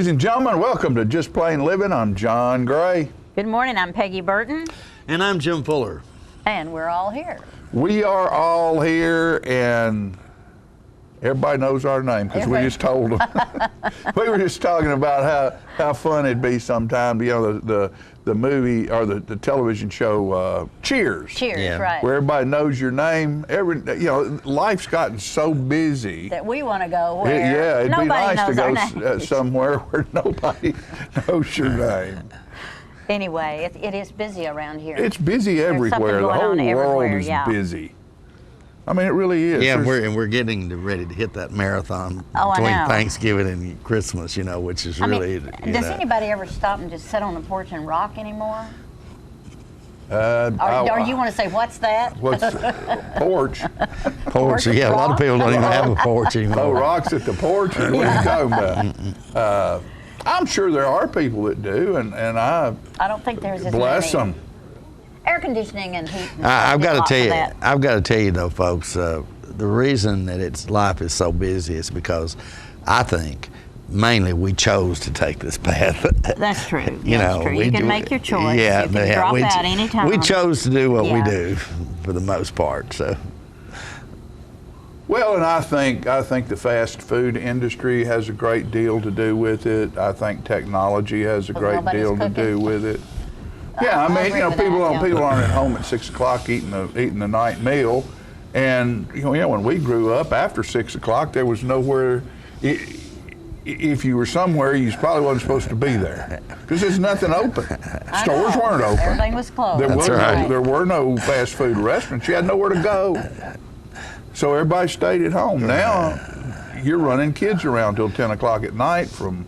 Ladies and gentlemen, welcome to Just Plain Living. I'm John Gray. Good morning, I'm Peggy Burton. And I'm Jim Fuller. And we're all here. We are all here, and everybody knows our name because we just told them. We were just talking about how fun it'd be sometime, you know, the movie or the television show Cheers. Cheers, Yeah. right. Where everybody knows your name. Life's gotten so busy. That we want to go where Yeah, it'd be nobody nice to knows go our names. somewhere where nobody knows your name. Anyway, it is busy around here. It's busy something everywhere. The going whole on world everywhere, is yeah. busy. I mean, it really is. Yeah, There's- we're getting ready to hit that marathon Oh, I between know. Thanksgiving and Christmas, you know, which is really, does anybody ever stop and just sit on the porch and rock anymore? Or you want to say, what's that? What's porch? porch? Yeah, a lot of people don't even have a porch anymore. Oh, rocks at the porch? What are you talking about? I'm sure there are people that do, and I I don't think there's as bless many. them. Air conditioning and heat. And I've stuff got to did tell lots you, of that. I've got to tell you though, folks, the reason that life is so busy is because I think mainly we chose to take this path. That's true. You That's know, true. You can make your choice. Yeah, you can drop out anytime. We chose to do what we Yeah. do for the most part. So. Well, and I think the fast food industry has a great deal to do with it. I think technology has a great nobody's deal to cooking. do with it. Yeah, I mean, agree you know, with that, yeah. people aren't at home at 6 o'clock eating the night meal, and you know, when we grew up, after 6 o'clock, there was nowhere. If you were somewhere, you probably wasn't supposed to be there because there's nothing open. I Stores know. weren't open. Everything was closed. There were no fast food restaurants. You had nowhere to go. So everybody stayed at home. Now you're running kids around till 10 o'clock at night, from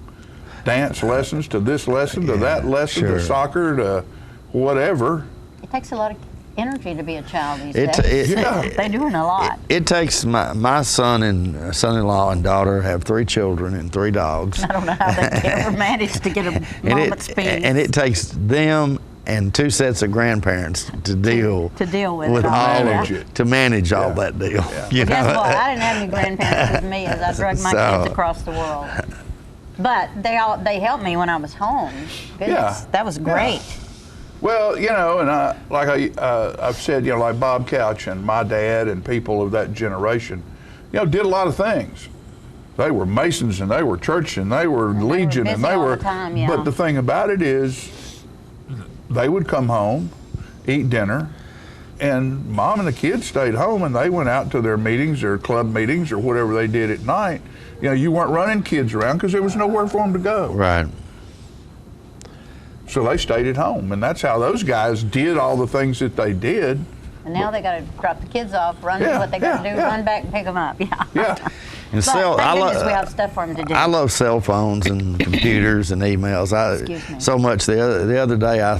dance lessons to this lesson to that lesson sure. to soccer to whatever. It takes a lot of energy to be a child these It- days. it- They're doing a lot. It takes my son and son-in-law and daughter have 3 children and 3 dogs. I don't know how they ever managed to get a moment's peace. And it takes them and 2 sets of grandparents to deal to deal with with it all. all Manage of it. to manage all Yeah. that deal. Yeah. You Guess know? what? I didn't have any grandparents with me as I drug my So- kids across the world. But they helped me when I was home. Goodness, Yeah. that was great. Well, you know, and I've said, you know, like Bob Couch and my dad and people of that generation, you know, did a lot of things. They were Masons and they were church and they were Legion and busy they all were. the time, yeah. But the thing about it is, they would come home, eat dinner, and mom and the kids stayed home and they went out to their meetings or club meetings or whatever they did at night. You know, you weren't running kids around because there was nowhere for them to go. Right. So they stayed at home, and that's how those guys did all the things that they did. And now they got to drop the kids off, run do Yeah, what they got to yeah, do, yeah. run back and pick them up. Yeah. Yeah. And But I thank love. goodness we have stuff for them to do. I love cell phones and computers and emails. Excuse me. So much the other day I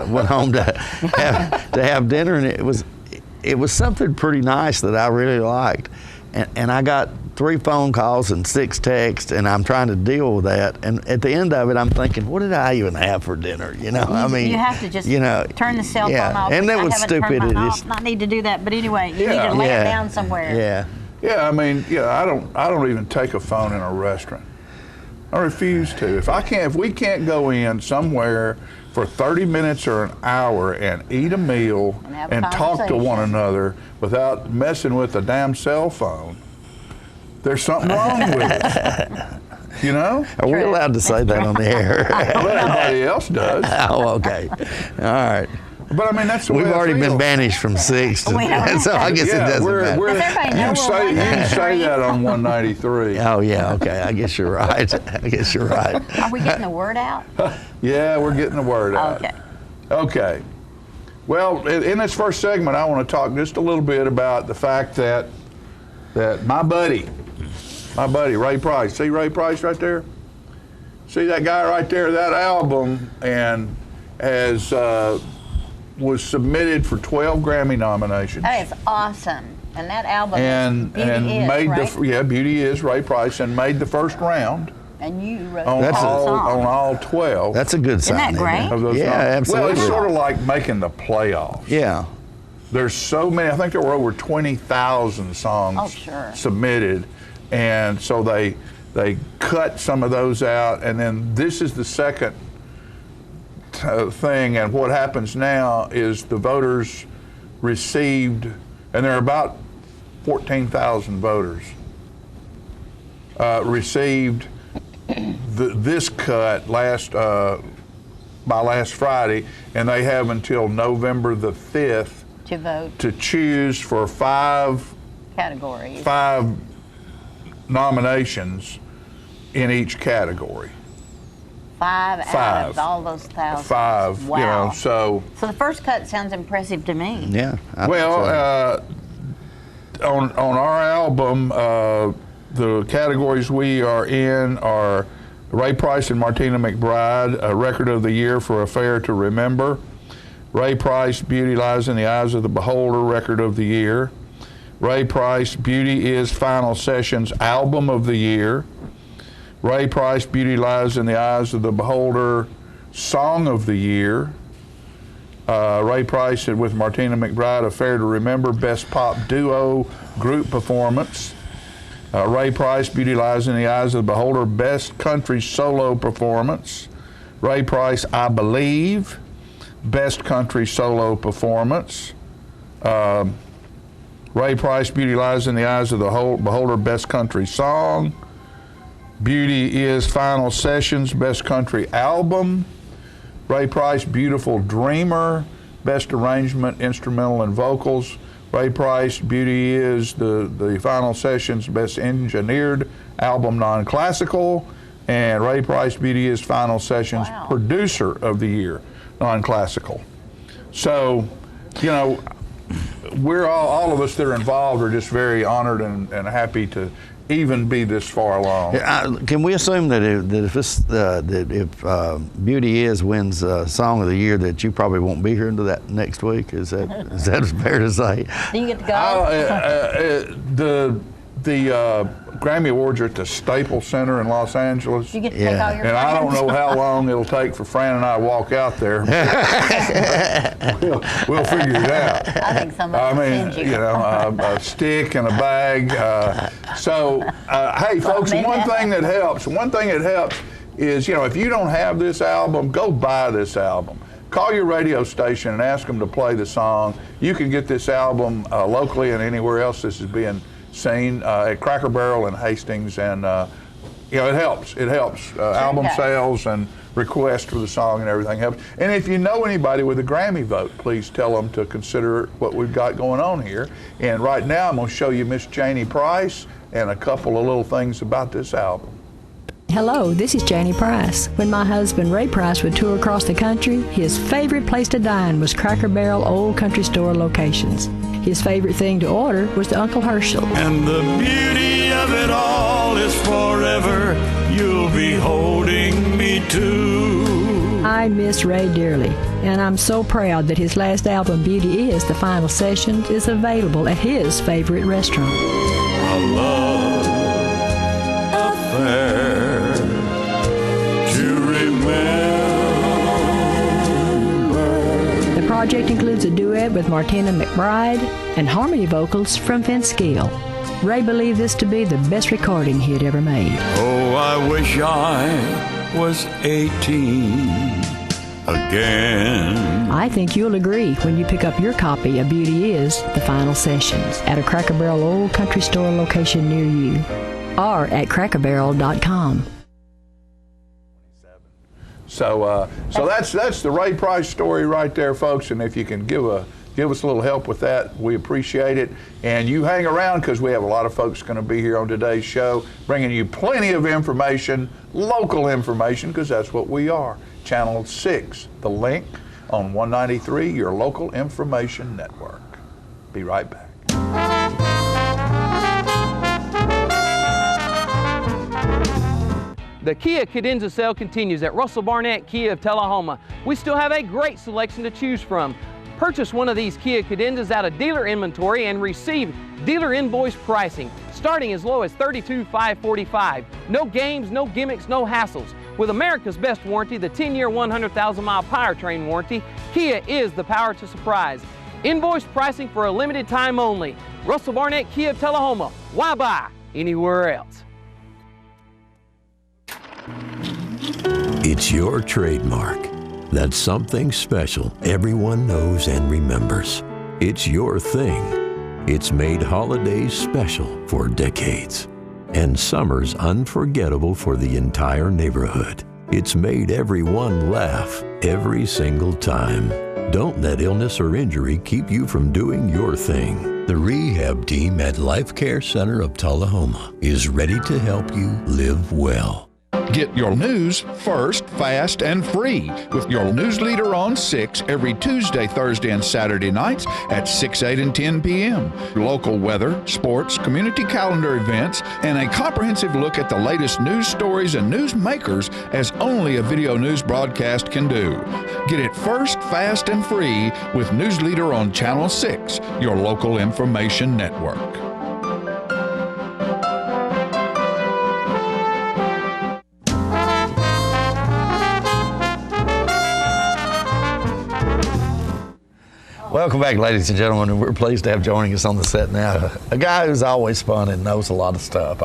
went home to have dinner, and it was something pretty nice that I really liked, and I got 3 phone calls and 6 texts, and I'm trying to deal with that. And at the end of it, I'm thinking, what did I even have for dinner? You know, I mean, you have to just turn the cell yeah. phone off. And that I was haven't stupid. turned It mine is- off. Not need to do that, but anyway, you Yeah. need to lay Yeah. it down somewhere. Yeah. Yeah, I mean, I don't even take a phone in a restaurant. I refuse to. If we can't go in somewhere for 30 minutes or an hour and eat a meal And have a and talk to one conversation. another without messing with the damn cell phone, there's something wrong with it. You know? Are we True. allowed to say that on the air? Well, everybody else does. Oh, okay. All right. But I mean, that's the We've way I already been feel. banished from 6, to, We don't so I guess it doesn't matter. Does everybody know you we're say, you can say 193? that on 193. Oh yeah, okay. I guess you're right. I guess you're right. Are we getting the word out? Yeah, we're getting the word out. Okay. Okay. Well, in this first segment, I want to talk just a little bit about the fact that my buddy Ray Price. See Ray Price right there? See that guy right there? That album was submitted for 12 Grammy nominations. That is awesome. And that album And Beauty Is, made right? Beauty Is Ray Price, and made the first round And you wrote on the That's a- whole song. all 12. That's a good sign. that isn't great? it? of those Yeah, noms. absolutely. Well, it's sort of like making the playoffs. Yeah. There's so many. I think there were over 20,000 songs Oh, sure. submitted, and so they They cut some of those out, and then this is the second thing. And what happens now is the voters received, and there are about 14,000 voters, received this cut by last Friday, and they have until November the 5th to vote, to choose for five categories, 5 nominations in each category. Five out of all those thousands. 5, Wow. you know, so the first cut sounds impressive to me. Yeah. well, on our album, the categories we are in are Ray Price and Martina McBride, a Record of the Year for Affair to Remember. Ray Price, Beauty Lies in the Eyes of the Beholder, Record of the Year. Ray Price, Beauty Is Final Sessions, Album of the Year. Ray Price, Beauty Lies in the Eyes of the Beholder, Song of the Year. Ray Price with Martina McBride, Affair to Remember, Best Pop Duo Group Performance. Ray Price, Beauty Lies in the Eyes of the Beholder, Best Country Solo Performance. Ray Price, I Believe, Best Country Solo Performance. Ray Price, Beauty Lies in the Eyes of the Beholder, Best Country Song. Beauty Is Final Sessions, Best Country Album. Ray Price, Beautiful Dreamer, Best Arrangement, Instrumental and Vocals. Ray Price, Beauty Is the Final Sessions, Best Engineered Album, Non-Classical. And Ray Price, Beauty Is Final Sessions, Wow. Producer of the Year, Non-Classical. So, you know, we're all of us that are involved are just very honored and happy to even be this far along. Can we assume that if Beauty Is wins Song of the Year, that you probably won't be here until that next week? Is that fair to say? Do you get to go? The Grammy Awards are at the Staples Center in Los Angeles. Do you get to take all your And friends? I don't know how long it'll take for Fran and I to walk out there. we'll figure it out. I think somebody will send you. You know, a stick and a bag. Hey, folks, one thing that helps is, you know, if you don't have this album, go buy this album. Call your radio station and ask them to play the song. You can get this album locally and anywhere else this is being seen, at Cracker Barrel in Hastings, and you know, it helps. Album sales and requests for the song and everything helps. And if you know anybody with a Grammy vote, please tell them to consider what we've got going on here. And right now, I'm going to show you Miss Janie Price and a couple of little things about this album. Hello, this is Janie Price. When my husband Ray Price would tour across the country, his favorite place to dine was Cracker Barrel Old Country Store locations. His favorite thing to order was the Uncle Herschel. And the beauty of it all is forever, you'll be holding me to. I miss Ray dearly, and I'm so proud that his last album, Beauty Is the Final Sessions, is available at his favorite restaurant. A love affair to remember. The project includes a duet with Martina McBride and harmony vocals from Vince Gill. Ray believed this to be the best recording he had ever made. Oh, I wish I was 18 again. I think you'll agree when you pick up your copy of Beauty Is the Final Sessions at a Cracker Barrel Old Country Store location near you or at crackerbarrel.com. So that's the Ray Price story right there, folks. And if you can give us a little help with that, we appreciate it. And you hang around, because we have a lot of folks going to be here on today's show, bringing you plenty of information, local information, because that's what we are. Channel 6, The Link on 193, your local information network. Be right back. The Kia Cadenza sale continues at Russell Barnett Kia of Tullahoma. We still have a great selection to choose from. Purchase one of these Kia Cadenzas out of dealer inventory and receive dealer invoice pricing, starting as low as $32,545. No games, no gimmicks, no hassles. With America's best warranty, the 10-year, 100,000-mile powertrain warranty, Kia is the power to surprise. Invoice pricing for a limited time only. Russell Barnett Kia of Tullahoma. Why buy anywhere else? It's your trademark. That's something special everyone knows and remembers. It's your thing. It's made holidays special for decades and summers unforgettable for the entire neighborhood. It's made everyone laugh every single time. Don't let illness or injury keep you from doing your thing. The rehab team at Life Care Center of Tullahoma is ready to help you live well. Get your news first, fast, and free with your news leader on 6 every Tuesday, Thursday, and Saturday nights at 6, 8, and 10 p.m. Local weather, sports, community calendar events, and a comprehensive look at the latest news stories and news makers as only a video news broadcast can do. Get it first, fast, and free with News Leader on Channel 6, your local information network. Welcome back, ladies and gentlemen, and we're pleased to have joining us on the set now a guy who's always fun and knows a lot of stuff.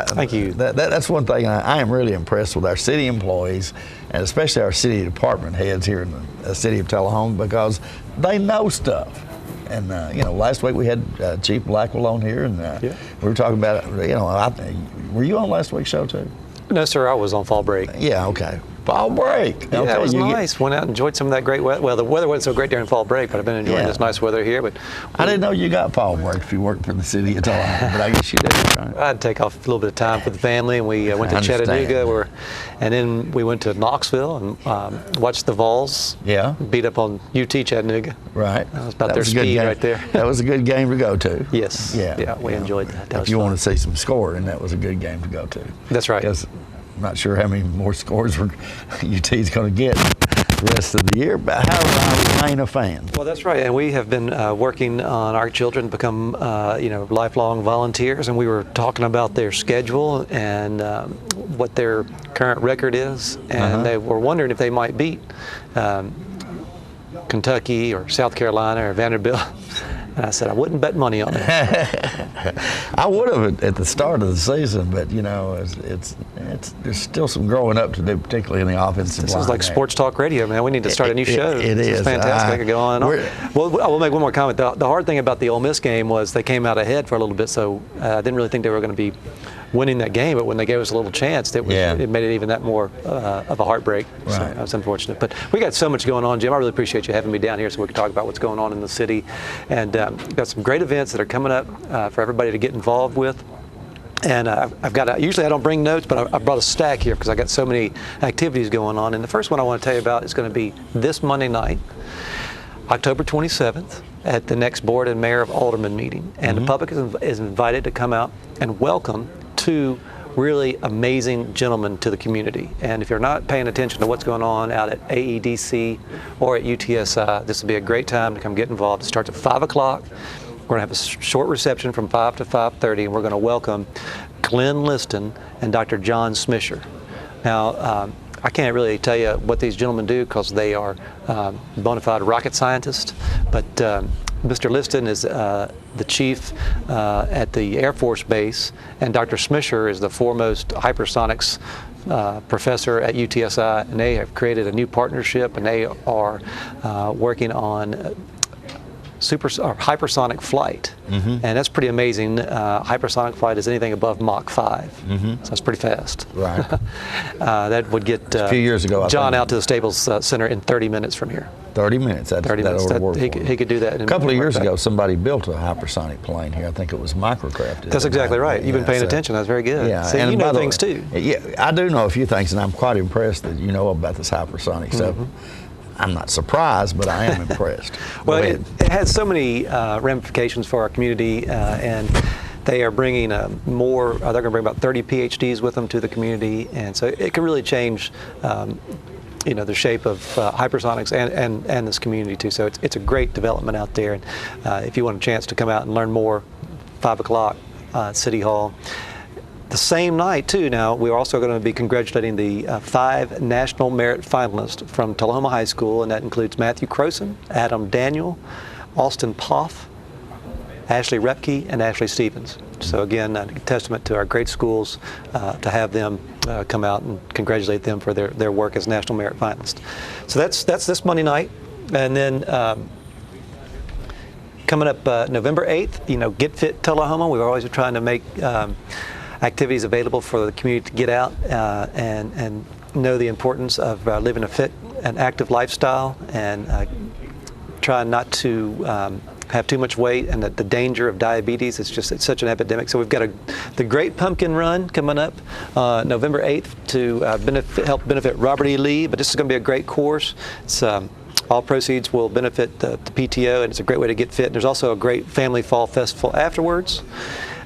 Thank you. That's one thing I am really impressed with our city employees, and especially our city department heads here in the city of Tullahoma, because they know stuff. And last week we had Chief Blackwell on here, and we were talking about were you on last week's show too? No, sir, I was on fall break. Yeah, okay. Fall break. Yeah, okay, that was nice. Went out and enjoyed some of that great weather. Well, the weather wasn't so great during fall break, but I've been enjoying this nice weather here. But I didn't know you got fall break if you worked for the city of Tullahoma, but I guess you did. Right? I'd take off a little bit of time for the family, and we went to Chattanooga, and then we went to Knoxville and watched the Vols beat up on UT Chattanooga. Right. That was about their speed right there. That was a good game to go to. Yes. Yeah, we enjoyed that. If you want to see some scoring, that was a good game to go to. That's right. I'm not sure how many more scores UT's going to get the rest of the year, but however, I remain a fan. Well, that's right, and we have been working on our children to become, lifelong volunteers, and we were talking about their schedule and what their current record is, and they were wondering if they might beat Kentucky or South Carolina or Vanderbilt. And I said I wouldn't bet money on it. I would have at the start of the season, but there's still some growing up to do, particularly in the offensive line. This is like sports talk radio, man. We need to start a new show. It is fantastic. I could go on and on. Well, I will make one more comment. The hard thing about the Ole Miss game was they came out ahead for a little bit, so I didn't really think they were going to be winning that game, but when they gave us a little chance, it made it even that more of a heartbreak. Right. So that was unfortunate. But we got so much going on, Jim. I really appreciate you having me down here so we can talk about what's going on in the city. And got some great events that are coming up for everybody to get involved with. And I've got usually I don't bring notes, but I brought a stack here because I got so many activities going on. And the first one I want to tell you about is going to be this Monday night, October 27th, at the next Board and Mayor of Alderman meeting. And the public is invited to come out and welcome two really amazing gentlemen to the community. And if you're not paying attention to what's going on out at AEDC or at UTSI, this will be a great time to come get involved. It starts at 5 o'clock. We're going to have a short reception from 5 to 5:30, and we're going to welcome Glenn Liston and Dr. John Smisher. Now, I can't really tell you what these gentlemen do because they are bona fide rocket scientists, but Mr. Liston is the chief at the Air Force Base, and Dr. Smisher is the foremost hypersonics professor at UTSI, and they have created a new partnership, and they are working on hypersonic flight, and that's pretty amazing. Hypersonic flight is anything above Mach 5, so that's pretty fast. Right. That would get a few years ago, John out to the Staples Center in 30 minutes from here. 30 minutes. 30 minutes. He could do that. A couple of years ago, somebody built a hypersonic plane here. I think it was Microcraft. That's exactly right. You've been paying attention. That's very good. Yeah, see, you know things too. Yeah, I do know a few things, and I'm quite impressed that you know about this hypersonic stuff. I'm not surprised, but I am impressed. Well, it has so many ramifications for our community, and they are bringing they're going to bring about 30 PhDs with them to the community, and so it can really change the shape of hypersonics and this community too. So it's a great development out there, and if you want a chance to come out and learn more, 5 o'clock at City Hall. The same night, too, now, we're also going to be congratulating the 5 National Merit finalists from Tullahoma High School, and that includes Matthew Croson, Adam Daniel, Austin Poff, Ashley Repke and Ashley Stevens. So again, a testament to our great schools to have them come out and congratulate them for their work as National Merit Finalists. So that's this Monday night. And then coming up November 8th, Get Fit Tullahoma. We're always trying to make activities available for the community to get out and know the importance of living a fit and active lifestyle, and trying not to have too much weight, and the danger of diabetes. It's such an epidemic. So we've got the Great Pumpkin Run coming up November 8th to help benefit Robert E. Lee. But this is going to be a great course. It's all proceeds will benefit the PTO, and it's a great way to get fit. And there's also a great Family Fall Festival afterwards,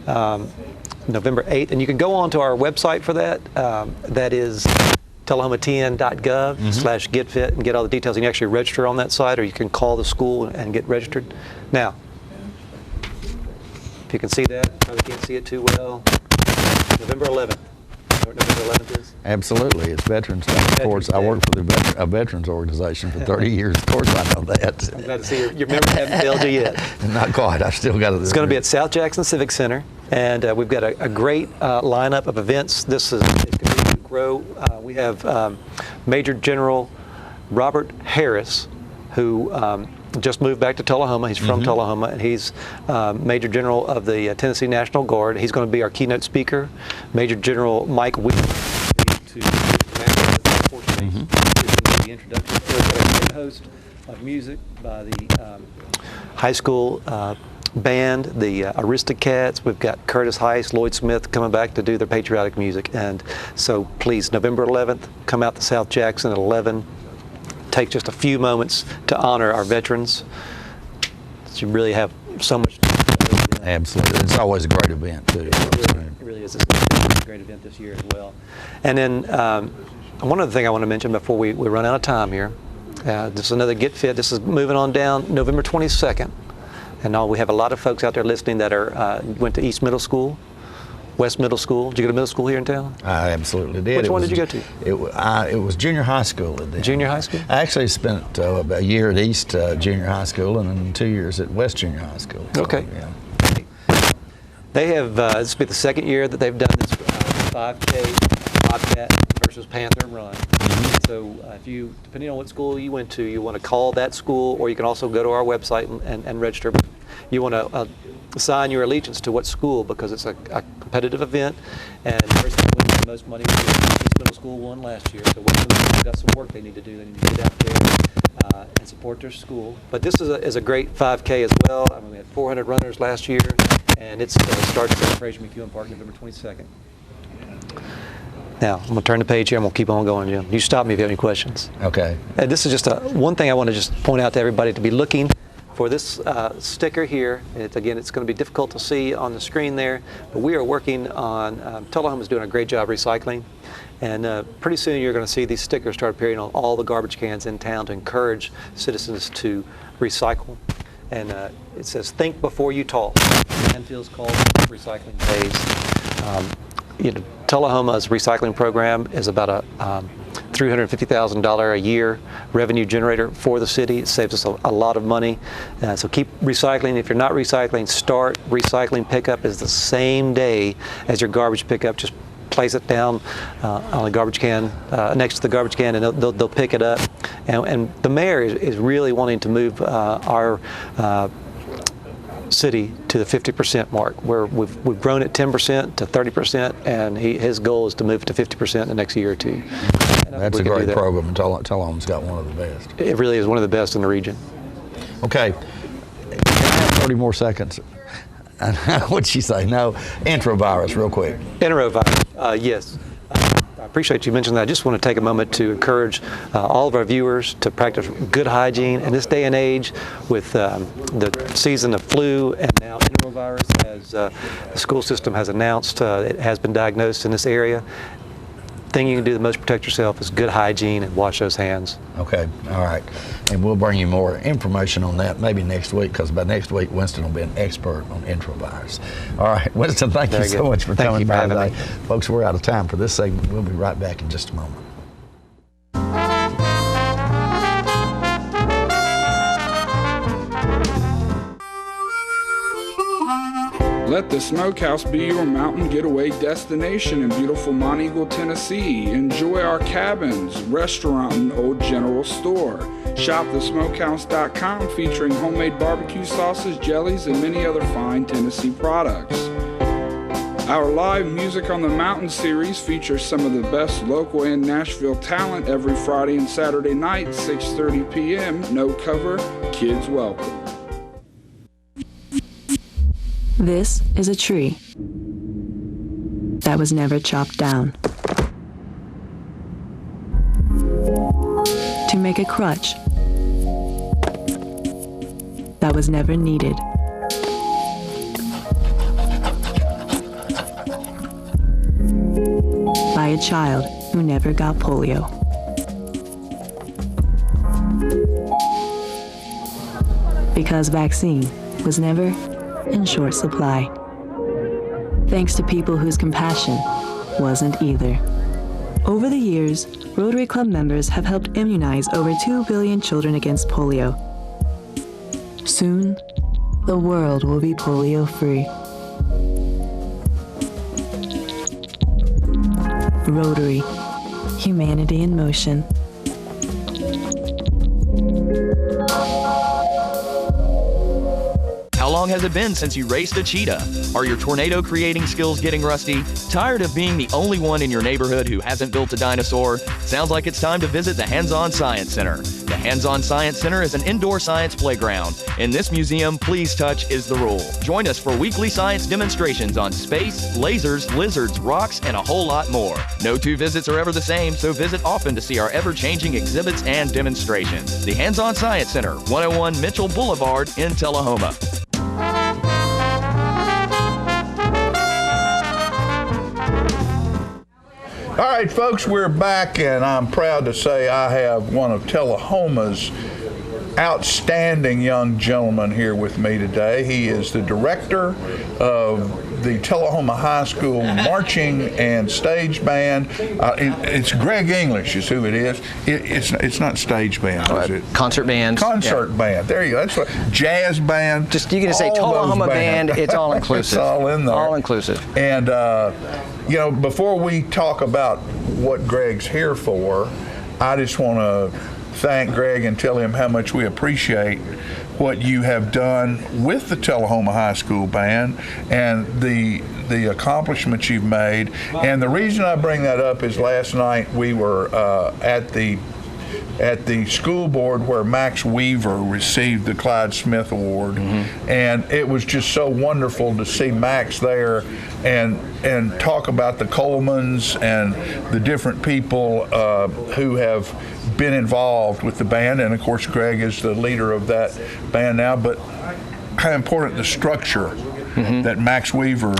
November 8th. And you can go on to our website for that. That is tullahomatn.gov/getfit, and get all the details. You can actually register on that site, or you can call the school and get registered. Now, if you can see that, probably can't see it too well. November 11th. You know what November 11th is? Absolutely. It's Veterans Day. Of course, I worked for a veterans organization for 30 years. Of course, I know that. I'm glad to see your memory hasn't failed you yet. Not quite. I still got it. It's going to be at South Jackson Civic Center, and we've got a great lineup of events. This is continuing to grow. We have Major General Robert Harris, who just moved back to Tullahoma. He's from Tullahoma, and he's Major General of the Tennessee National Guard. He's going to be our keynote speaker. Major General Mike Wheeler to the introduction. We're host of music by the high school band, the Aristocats. We've got Curtis Heiss, Lloyd Smith coming back to do their patriotic music. And so please, November 11th, come out to South Jackson at 11. Take just a few moments to honor our veterans. You really have so much to do. Absolutely. It's always a great event, too. It really is. It's a great event this year as well. And then one other thing I want to mention before we run out of time here. This is another Get Fit. This is moving on down November 22nd. And we have a lot of folks out there listening that went to East Middle School, West Middle School. Did you go to middle school here in town? I absolutely did. Which one did you go to? It was junior high school. Junior high school? I actually spent a year at East Junior High School and then 2 years at West Junior High School. So, okay. Yeah. They have, this will be the second year that they've done this 5K Bobcat versus Panther run. So if you, depending on what school you went to, you want to call that school, or you can also go to our website and register. You want to assign your allegiance to what school, because it's a competitive event, and the person that wins the most money will be East Middle School won last year. So West Middle School's got some work they need to do. They need to get out there and support their school. But this is a great 5K as well. I mean, we had 400 runners last year, and it starts at Fraser McEwen Park November 22nd. Now, I'm going to turn the page here, and we'll keep on going, Jim. You stop me if you have any questions. Okay. This is just one thing I want to just point out to everybody, to be looking for this sticker here. It's going to be difficult to see on the screen there, but we are working on, Tullahoma is doing a great job recycling, and pretty soon you're going to see these stickers start appearing on all the garbage cans in town to encourage citizens to recycle. And it says, think before you talk. Landfills called recycling days. Tullahoma's recycling program is about a $350,000 a year revenue generator for the city. It saves us a lot of money. So keep recycling. If you're not recycling, start. Recycling pickup is the same day as your garbage pickup. Just place it down on a garbage can, next to the garbage can, and they'll pick it up. And the mayor is really wanting to move our city to the 50% mark, where we've grown at 10% to 30%, and his goal is to move to 50% in the next year or two. That's a great program, and Tullahoma's got one of the best. It really is one of the best in the region. Okay, 30 more seconds. What'd she say? No, enterovirus, real quick. Enterovirus, yes. I appreciate you mentioning that. I just want to take a moment to encourage all of our viewers to practice good hygiene in this day and age with the season of flu and now enterovirus, as the school system has announced. It has been diagnosed in this area. The thing you can do to most protect yourself is good hygiene and wash those hands. Okay, all right. And we'll bring you more information on that maybe next week, because by next week, Winston will be an expert on enterovirus. All right, Winston, thank you so much for coming by today. Folks, we're out of time for this segment. We'll be right back in just a moment. Let the Smokehouse be your mountain getaway destination in beautiful Monteagle, Tennessee. Enjoy our cabins, restaurant, and old general store. Shop thesmokehouse.com featuring homemade barbecue sauces, jellies, and many other fine Tennessee products. Our live Music on the Mountain series features some of the best local and Nashville talent every Friday and Saturday night, 6:30 p.m. No cover, kids welcome. This is a tree that was never chopped down to make a crutch that was never needed. By a child who never got polio. Because vaccine was never in short supply. Thanks to people whose compassion wasn't either. Over the years, Rotary Club members have helped immunize over 2 billion children against polio. Soon, the world will be polio-free. Rotary, humanity in motion. How long has it been since you raced a cheetah? Are your tornado creating skills getting rusty? Tired of being the only one in your neighborhood who hasn't built a dinosaur? Sounds like it's time to visit the Hands-On Science Center. The Hands-On Science Center is an indoor science playground. In this museum, please touch is the rule. Join us for weekly science demonstrations on space, lasers, lizards, rocks, and a whole lot more. No two visits are ever the same, so visit often to see our ever-changing exhibits and demonstrations. The Hands-On Science Center, 101 Mitchell Boulevard in Tullahoma. All right, folks, we're back, and I'm proud to say I have one of Tullahoma's outstanding young gentlemen here with me today. He is the director of the Tullahoma High School Marching and Stage Band. It's Greg English is who it is. It's not stage band, is it? Concert band. Concert band. There you go. That's what. Jazz band. Just you can say Tullahoma band. It's all inclusive. It's all in there. All inclusive. And you know, before we talk about what Greg's here for, I just want to thank Greg and tell him how much we appreciate what you have done with the Tullahoma High School Band and the accomplishments you've made. And the reason I bring that up is last night we were at the school board where Max Weaver received the Clyde Smith Award, and it was just so wonderful to see Max there and talk about the Colemans and the different people who have been involved with the band, and of course Greg is the leader of that band now, but how important the structure that Max Weaver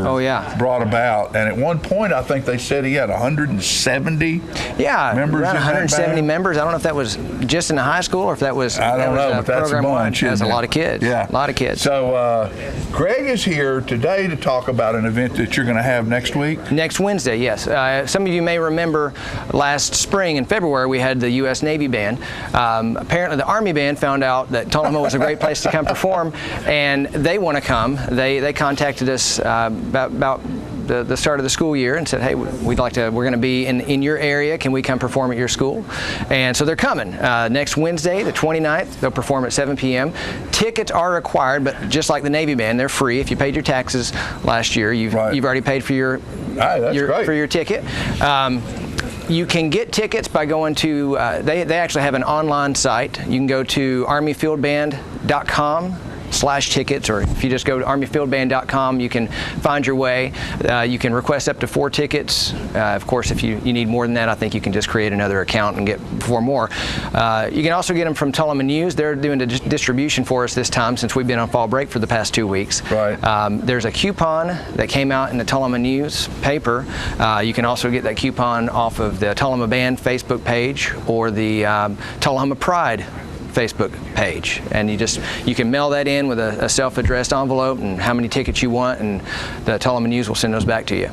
brought about. And at one point, I think they said he had 170 members. Around 170 members. I don't know if that was just in the high school or if that was I don't know, but that's a bunch. That's a lot of kids. Yeah. A lot of kids. So Greg is here today to talk about an event that you're going to have next week. Next Wednesday, yes. Some of you may remember last spring in February we had the U.S. Navy Band. Apparently the Army Band found out that Tullahoma was a great place to come perform, and they want to come. They contacted us about the start of the school year and said, hey, we're going to be in your area. Can we come perform at your school? And so they're coming. Next Wednesday, the 29th, they'll perform at 7 p.m. Tickets are required, but just like the Navy Band, they're free. If you paid your taxes last year, you've already paid for your ticket. You can get tickets by going to, they actually have an online site. You can go to armyfieldband.com/tickets, or if you just go to armyfieldband.com, you can find your way. You can request up to 4 tickets. Of course, if you need more than that, I think you can just create another account and get 4 more. You can also get them from Tullahoma News. They're doing the distribution for us this time since we've been on fall break for the past 2 weeks. There's a coupon that came out in the Tullahoma News paper. You can also get that coupon off of the Tullahoma Band Facebook page or the Tullahoma Pride Facebook page, and you can mail that in with a self-addressed envelope and how many tickets you want, and the Tullahoma News will send those back to you.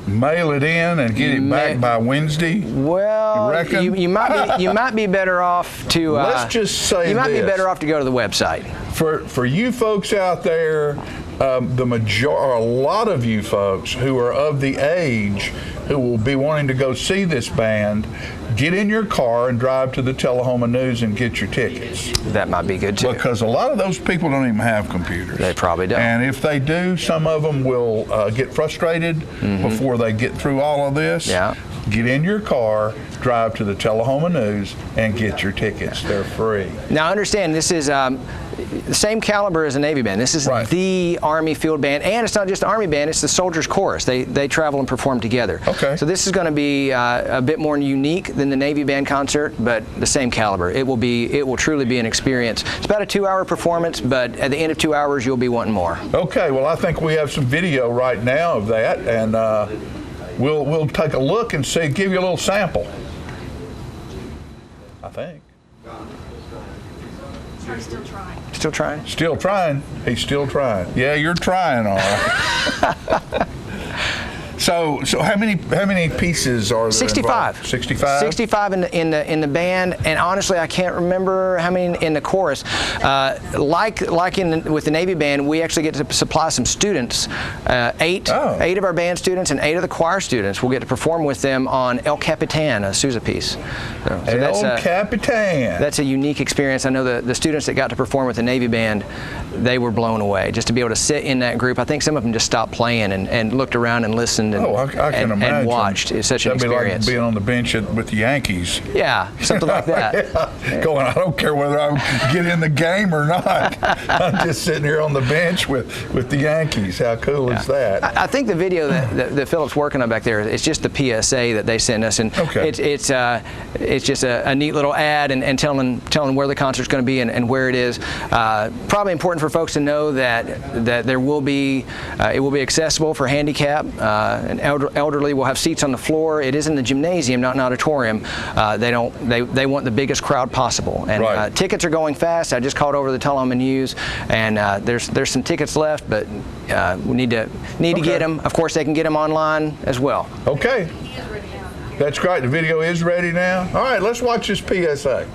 Mail it in and get it back by Wednesday. Well, you might be better off to. Let's just say you might be better off to go to the website. For you folks out there a lot of you folks who are of the age who will be wanting to go see this band, get in your car and drive to the Tullahoma News and get your tickets. That might be good too. Because a lot of those people don't even have computers. They probably don't. And if they do, some of them will get frustrated before they get through all of this. Yeah. Get in your car, drive to the Tullahoma News, and get your tickets. They're free. Now, understand, this is the same caliber as a Navy band. This is the Army Field Band, and it's not just the Army Band, it's the Soldiers Chorus. They travel and perform together. Okay. So this is going to be a bit more unique than the Navy Band concert, but the same caliber. It will truly be an experience. It's about a 2-hour performance, but at the end of 2 hours, you'll be wanting more. Okay, well, I think we have some video right now of that, and we'll take a look and see, give you a little sample. I think. Still trying. Still trying? Still trying. He's still trying. Yeah, you're trying, all right. So how many pieces are there? 65. Involved? 65. 65 in the band, and honestly, I can't remember how many in the chorus. With the Navy band, we actually get to supply some students. 8 of our band students and 8 of the choir students will get to perform with them on El Capitan, a Sousa piece. So El Capitan. That's a unique experience. I know the students that got to perform with the Navy band, they were blown away. Just to be able to sit in that group, I think some of them just stopped playing and looked around and listened. I can imagine. And watched. It's such an experience. That'd be like being on the bench with the Yankees. Yeah, something like that. Going, I don't care whether I get in the game or not. I'm just sitting here on the bench with the Yankees. How cool is that? I think the video that Philip's working on back there, it's just the PSA that they sent us, and it's just a neat little ad and telling where the concert's going to be and where it is. Probably important for folks to know that there will be it will be accessible for handicap. And elderly will have seats on the floor. It is in the gymnasium, not an auditorium. They want the biggest crowd possible. And tickets are going fast. I just called over the Tullahoma News, and there's some tickets left, but we need to get them. Of course, they can get them online as well. Okay. That's great. The video is ready now. All right, let's watch this PSA.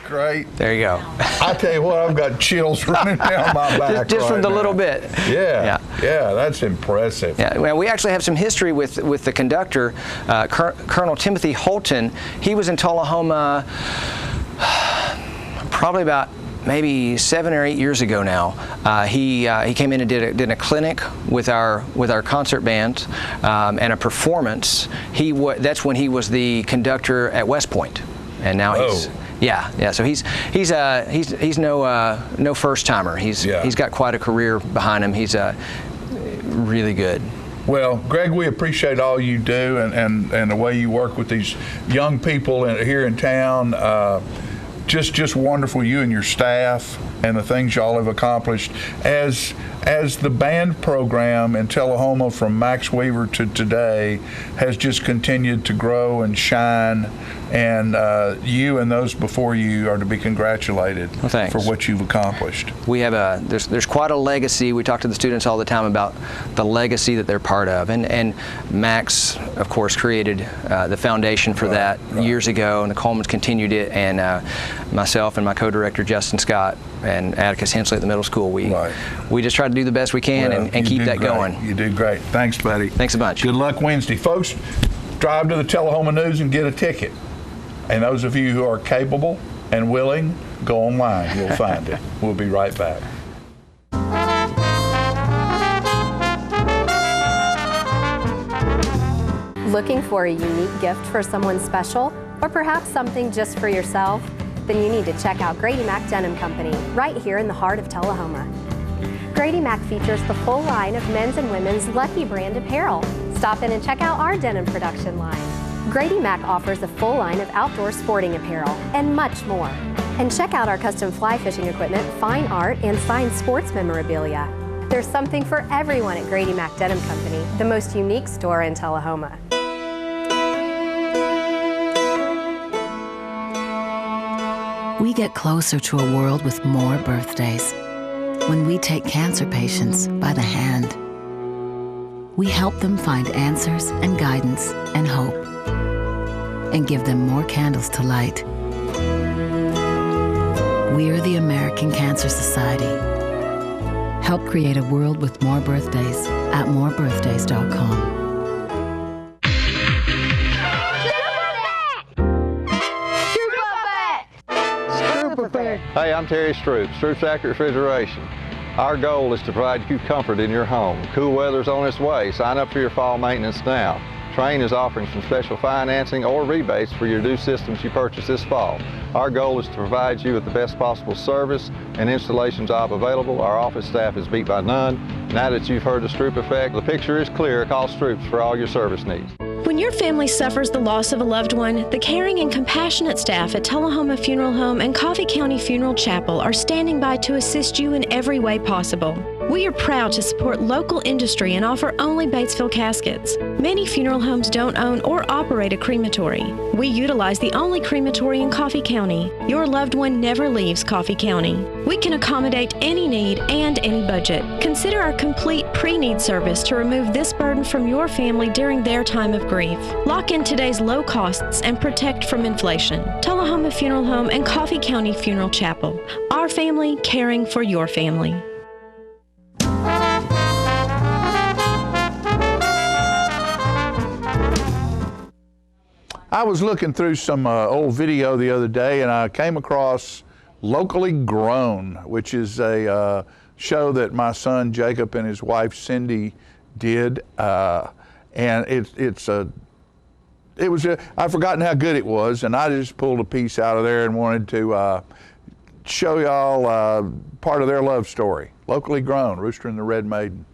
Great. There you go. I tell you what, I've got chills running down my back. just from the now. little bit. Yeah, that's impressive. Yeah, well, we actually have some history with the conductor, Colonel Timothy Holton. He was in Tullahoma probably about maybe 7 or 8 years ago now. He came in and did a clinic with our concert bands and a performance. That's when he was the conductor at West Point, and now he's. Yeah. So he's no first timer. He's got quite a career behind him. He's really good. Well, Greg, we appreciate all you do and the way you work with these young people here in town. Just wonderful, you and your staff and the things y'all have accomplished. As the band program in Tullahoma from Max Weaver to today has just continued to grow and shine, and you and those before you are to be congratulated for what you've accomplished. We have there's quite a legacy. We talk to the students all the time about the legacy that they're part of, and Max, of course, created the foundation for that years ago, and the Coleman's continued it, and myself and my co-director Justin Scott and Atticus Hensley at the middle school, we just try to do the best we can and keep that going. You did great. Thanks, buddy. Thanks a bunch. Good luck Wednesday. Folks, drive to the Tullahoma News and get a ticket. And those of you who are capable and willing, go online. You'll find it. We'll be right back. Looking for a unique gift for someone special, or perhaps something just for yourself? Then you need to check out Grady Mac Denim Company, right here in the heart of Tullahoma. Grady Mac features the full line of men's and women's Lucky brand apparel. Stop in and check out our denim production line. Grady Mac offers a full line of outdoor sporting apparel and much more. And check out our custom fly fishing equipment, fine art, and signed sports memorabilia. There's something for everyone at Grady Mac Denim Company, the most unique store in Tullahoma. We get closer to a world with more birthdays when we take cancer patients by the hand. We help them find answers and guidance and hope, and give them more candles to light. We're the American Cancer Society. Help create a world with more birthdays at morebirthdays.com. Hey, I'm Terry Stroop, Stroop's Accurate Refrigeration. Our goal is to provide you comfort in your home. Cool weather's on its way. Sign up for your fall maintenance now. Trane is offering some special financing or rebates for your new systems you purchase this fall. Our goal is to provide you with the best possible service and installation job available. Our office staff is beat by none. Now that you've heard the Stroop effect, the picture is clear. Call Stroops for all your service needs. When your family suffers the loss of a loved one, the caring and compassionate staff at Tullahoma Funeral Home and Coffee County Funeral Chapel are standing by to assist you in every way possible. We are proud to support local industry and offer only Batesville caskets. Many funeral homes don't own or operate a crematory. We utilize the only crematory in Coffee County. Your loved one never leaves Coffee County. We can accommodate any need and any budget. Consider our complete pre-need service to remove this burden from your family during their time of grief. Lock in today's low costs and protect from inflation. Tullahoma Funeral Home and Coffee County Funeral Chapel. Our family caring for your family. I was looking through some old video the other day, and I came across Locally Grown, which is a show that my son Jacob and his wife Cindy did, and I've forgotten how good it was, and I just pulled a piece out of there and wanted to show y'all part of their love story. Locally Grown, Rooster and the Red Maiden.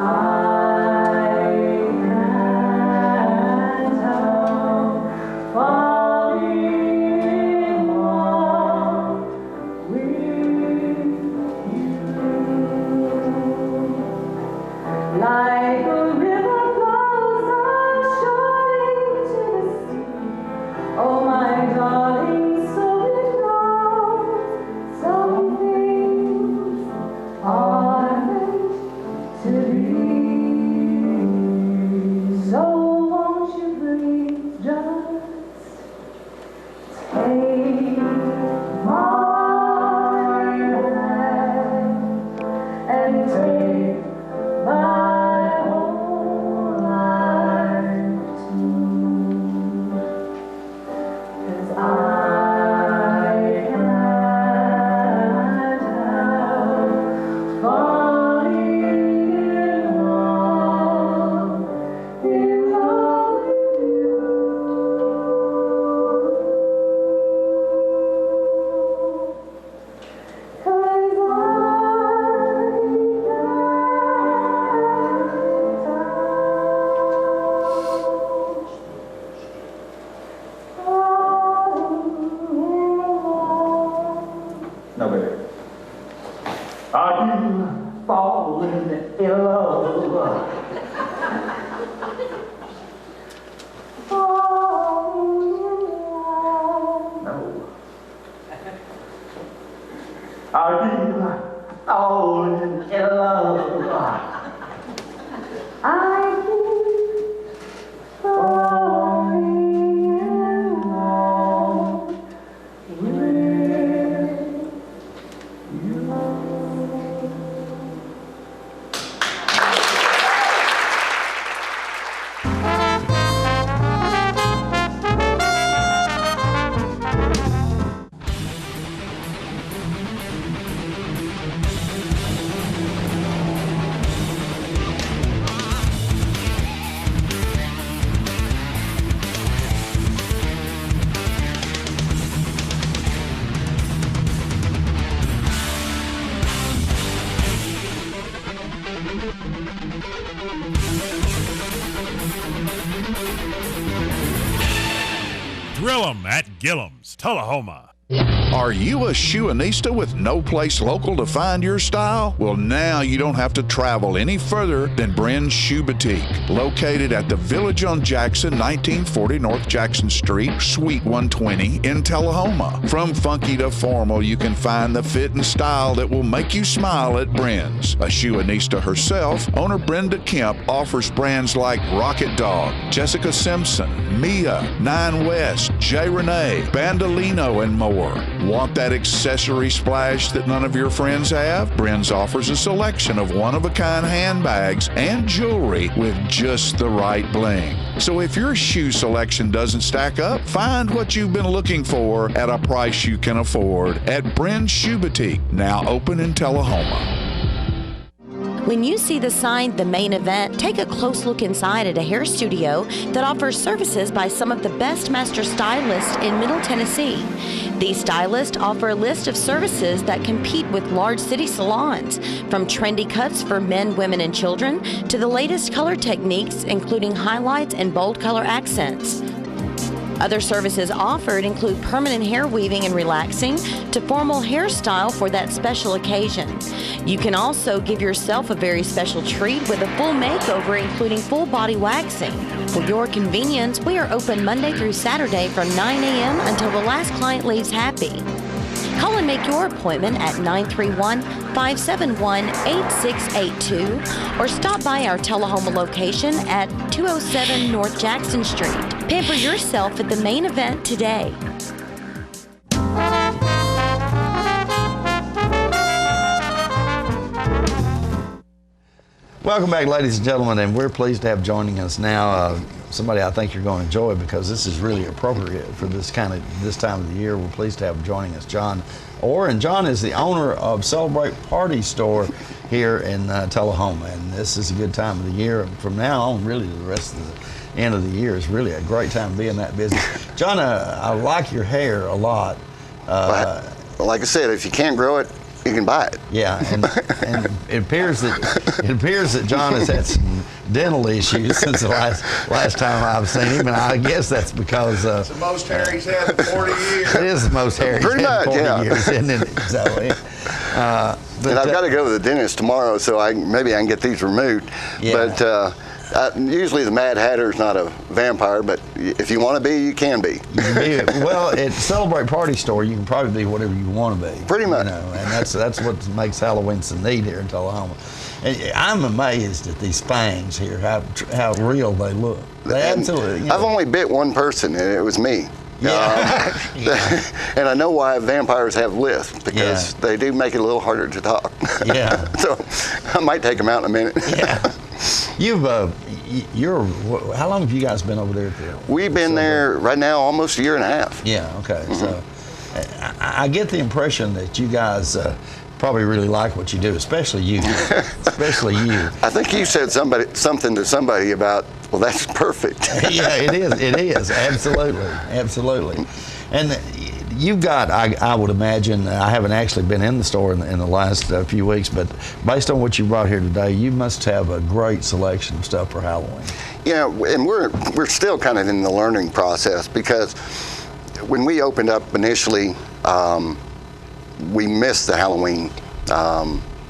I can't help falling Are you falling in love? No. Are you falling in love? I keep falling in love with you. Grill 'em at Gillum's, Tullahoma. Are you a shoeanista with no place local to find your style? Well, now you don't have to travel any further than Bren's Shoe Boutique, located at the Village on Jackson, 1940 North Jackson Street, Suite 120 in Tullahoma. From funky to formal, you can find the fit and style that will make you smile at Bren's. A shoeanista herself, owner Brenda Kemp offers brands like Rocket Dog, Jessica Simpson, Mia, Nine West, J. Renee, Bandolino, and more. Want that accessory splash that none of your friends have? Bren's offers a selection of one-of-a-kind handbags and jewelry with just the right bling. So if your shoe selection doesn't stack up, find what you've been looking for at a price you can afford at Bren's Shoe Boutique, now open in Tullahoma. When you see the sign, The Main Event, take a close look inside at a hair studio that offers services by some of the best master stylists in Middle Tennessee. These stylists offer a list of services that compete with large city salons, from trendy cuts for men, women, and children to the latest color techniques, including highlights and bold color accents. Other services offered include permanent hair weaving and relaxing to formal hairstyle for that special occasion. You can also give yourself a very special treat with a full makeover, including full body waxing. For your convenience, we are open Monday through Saturday from 9 a.m. until the last client leaves happy. Call and make your appointment at 931-571-8682 or stop by our Tullahoma location at 207 North Jackson Street. Pamper yourself at The Main Event today. Welcome back, ladies and gentlemen, and we're pleased to have joining us now somebody I think you're going to enjoy because this is really appropriate for this time of the year. We're pleased to have joining us John Orr, and John is the owner of Celebrate Party Store here in Tullahoma, and this is a good time of the year. From now on, really, to the rest of the end of the year is really a great time to be in that business. John, I like your hair a lot. Well, like I said, if you can't grow it, you can buy it. Yeah, and it appears that John has had some dental issues since the last time I've seen him, and I guess that's because it's the most hair he's had in 40 years. It is the most hair he's had in 40 years, isn't it? So, and I've got to go to the dentist tomorrow, so maybe I can get these removed. Yeah. But usually the Mad Hatter's not a vampire, but if you want to be, you can be. Well, at Celebrate Party Store, you can probably be whatever you want to be. Pretty much. And that's what makes Halloween so neat here in Tullahoma. And I'm amazed at these fangs here, how real they look. They absolutely. I've only bit one person, and it was me. Yeah. And I know why vampires have lisps, because they do make it a little harder to talk. Yeah. So I might take them out in a minute. Yeah. How long have you guys been over there? We've been there right now almost a year and a half. Yeah, okay. Mm-hmm. So I get the impression that you guys probably really like what you do, especially you. Especially you. I think you said something to somebody about, well, that's perfect. Yeah, it is. Absolutely. And you've got, I would imagine, I haven't actually been in the store in the last few weeks, but based on what you brought here today, you must have a great selection of stuff for Halloween. Yeah, and we're still kind of in the learning process, because when we opened up initially, we missed the Halloween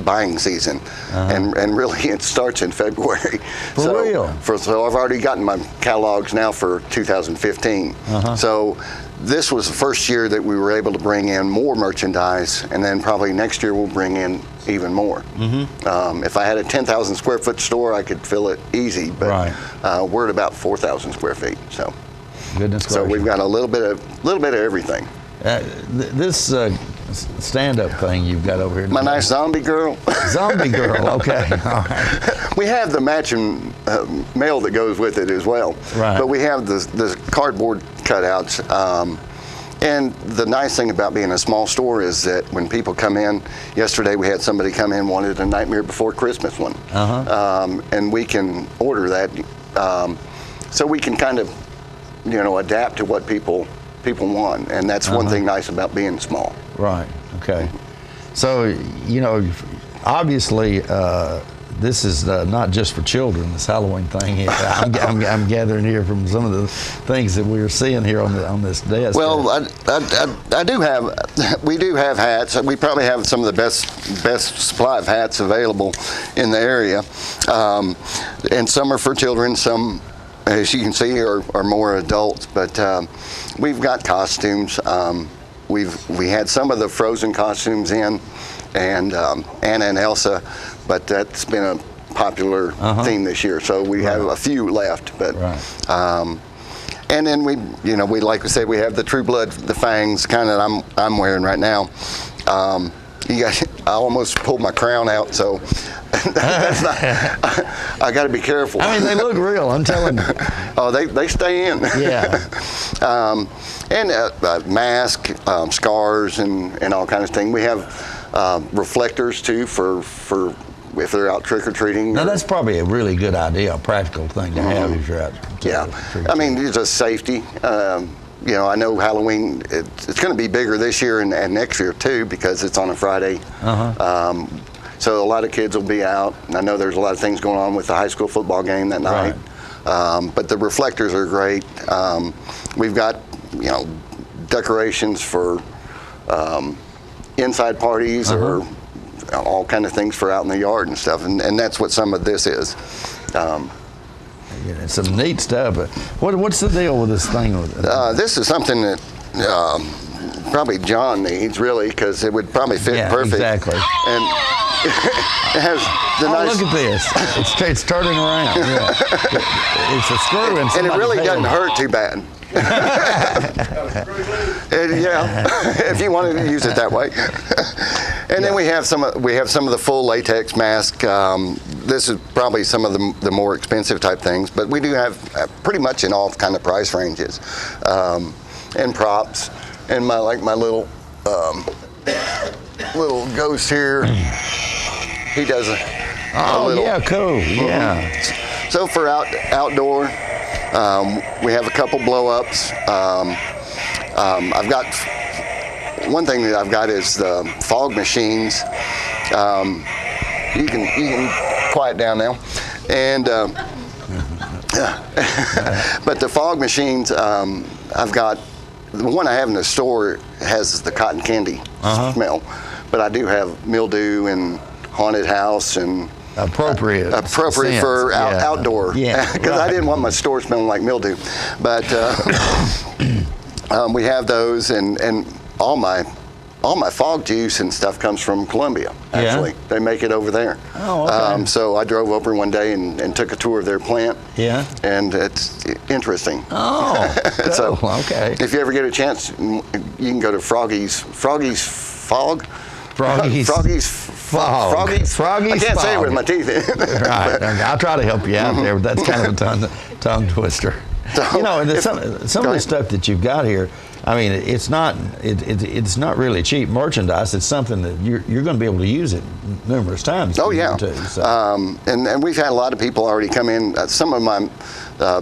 buying season, and really it starts in February. For real? So I've already gotten my catalogs now for 2015. So this was the first year that we were able to bring in more merchandise, and then probably next year we'll bring in even more. If I had a 10,000 square foot store, I could fill it easy, but we're at about 4,000 square feet. So, so we've got a little bit of everything. This stand-up thing you've got over here. My nice zombie girl. Zombie girl. Okay. All right. We have the matching mail that goes with it as well. Right. But we have the cardboard cutouts. And the nice thing about being a small store is that when people come in, yesterday we had somebody come in wanted a Nightmare Before Christmas one, and we can order that, so we can kind of, adapt to what people want, and that's one thing nice about being small. Right. Okay. So obviously. This is not just for children, this Halloween thing. I'm gathering here from some of the things that we are seeing here on this desk. Well, we do have hats. We probably have some of the best supply of hats available in the area. And some are for children, some, as you can see, are more adults. But we've got costumes. We had some of the Frozen costumes in, and Anna and Elsa, but that's been a popular theme this year. So we have a few left, but and then we like we said, we have the True Blood, the fangs, kind of I'm wearing right now. I almost pulled my crown out, so that's not, I got to be careful. I mean, they look real, I'm telling you. Oh, they stay in. Yeah. And mask, scars, and all kinds of things. We have reflectors too for if they're out trick-or-treating. Now that's probably a really good idea, a practical thing to have if you're out. I mean, it's just safety. I know Halloween, it's going to be bigger this year and next year too, because it's on a Friday. So a lot of kids will be out. I know there's a lot of things going on with the high school football game that night. But the reflectors are great. We've got, decorations for inside parties or all kind of things for out in the yard and stuff. And that's what some of this is. Some neat stuff. What's the deal with this thing? This is something that probably John needs, really, because it would probably fit perfect. Exactly. And it has the nice. Look at this. It's turning around. Yeah. It's a screw in somebody's and it really head. doesn't hurt too bad. If you want to use it that way. And then we have some of the full latex mask. This is probably some of the more expensive type things, but we do have pretty much in all kind of price ranges, and props. And my little ghost here, he does a little. Yeah, cool. Yeah. So for outdoor, we have a couple blow-ups. I've got one thing that I've got is the fog machines. You can quiet down now, and but the fog machines, I've got the one I have in the store has the cotton candy smell, but I do have mildew and haunted house and appropriate for outdoor, because I didn't want my store smelling like mildew. But we have those, and all my fog juice and stuff comes from Columbia. Actually, they make it over there. Oh, okay. So I drove over one day and took a tour of their plant. Yeah. And it's interesting. Oh, cool. So okay. If you ever get a chance, you can go to Froggy's Fog. Froggy's Fog. Froggy's. I can't say it with my teeth in. Right. I'll try to help you out there, but that's kind of a tongue twister. So and some of the stuff that you've got here, I mean, it's not really cheap merchandise. It's something that you're going to be able to use it numerous times. Oh yeah. Too, so. And we've had a lot of people already come in. Some of my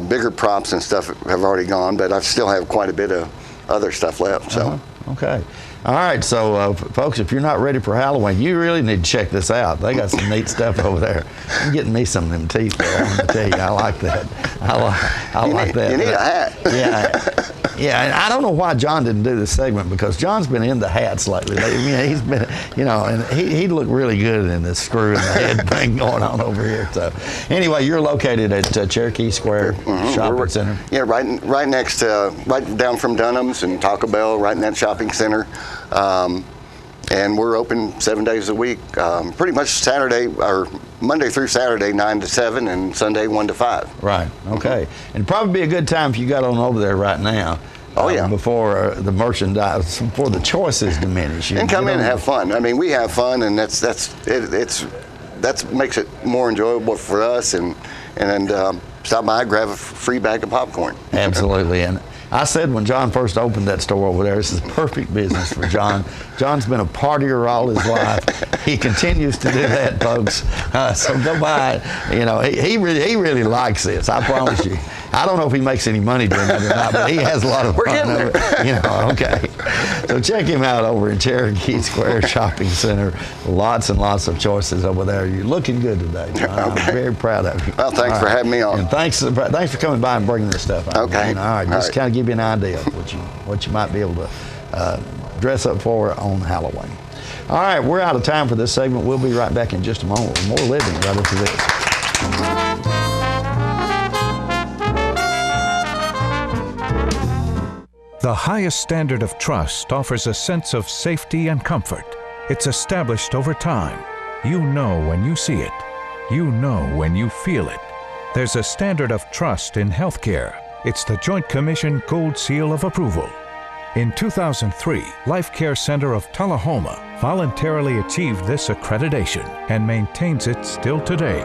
bigger props and stuff have already gone, but I still have quite a bit of other stuff left. So. Okay. All right, so folks, if you're not ready for Halloween, you really need to check this out. They got some neat stuff over there. I'm getting me some of them teeth there, I'm going to tell you. I like that. I like that. You need a hat. Yeah, and I don't know why John didn't do this segment, because John's been into hats lately. He's been, and he looked really good in this screw in the head thing going on over here. So, anyway, you're located at Cherokee Square Shopping Center. Yeah, right next to, right down from Dunham's and Taco Bell, right in that shopping center. And we're open 7 days a week, pretty much Saturday or Monday through Saturday, 9 to 7, and Sunday 1 to 5. Right. Okay. And it'd probably be a good time if you got on over there right now. Before the merchandise, before the choices diminish. And come in and have fun. I mean, we have fun, and that makes it more enjoyable for us. And stop by, grab a free bag of popcorn. Absolutely. And I said when John first opened that store over there, this is perfect business for John. John's been a partier all his life. He continues to do that, folks. So go by. He really likes this. I promise you. I don't know if he makes any money doing that or not, but he has a lot of fun over it. Okay. So check him out over in Cherokee Square Shopping Center. Lots and lots of choices over there. You're looking good today, John. I'm very proud of you. Well, thanks for having me on. And thanks for coming by and bringing this stuff out. Okay. All right. Just kind of give you an idea of what you might be able to dress up for on Halloween. All right. We're out of time for this segment. We'll be right back in just a moment with more living right after this. The highest standard of trust offers a sense of safety and comfort. It's established over time. You know when you see it. You know when you feel it. There's a standard of trust in healthcare. It's the Joint Commission Gold Seal of Approval. In 2003, Life Care Center of Tullahoma voluntarily achieved this accreditation and maintains it still today.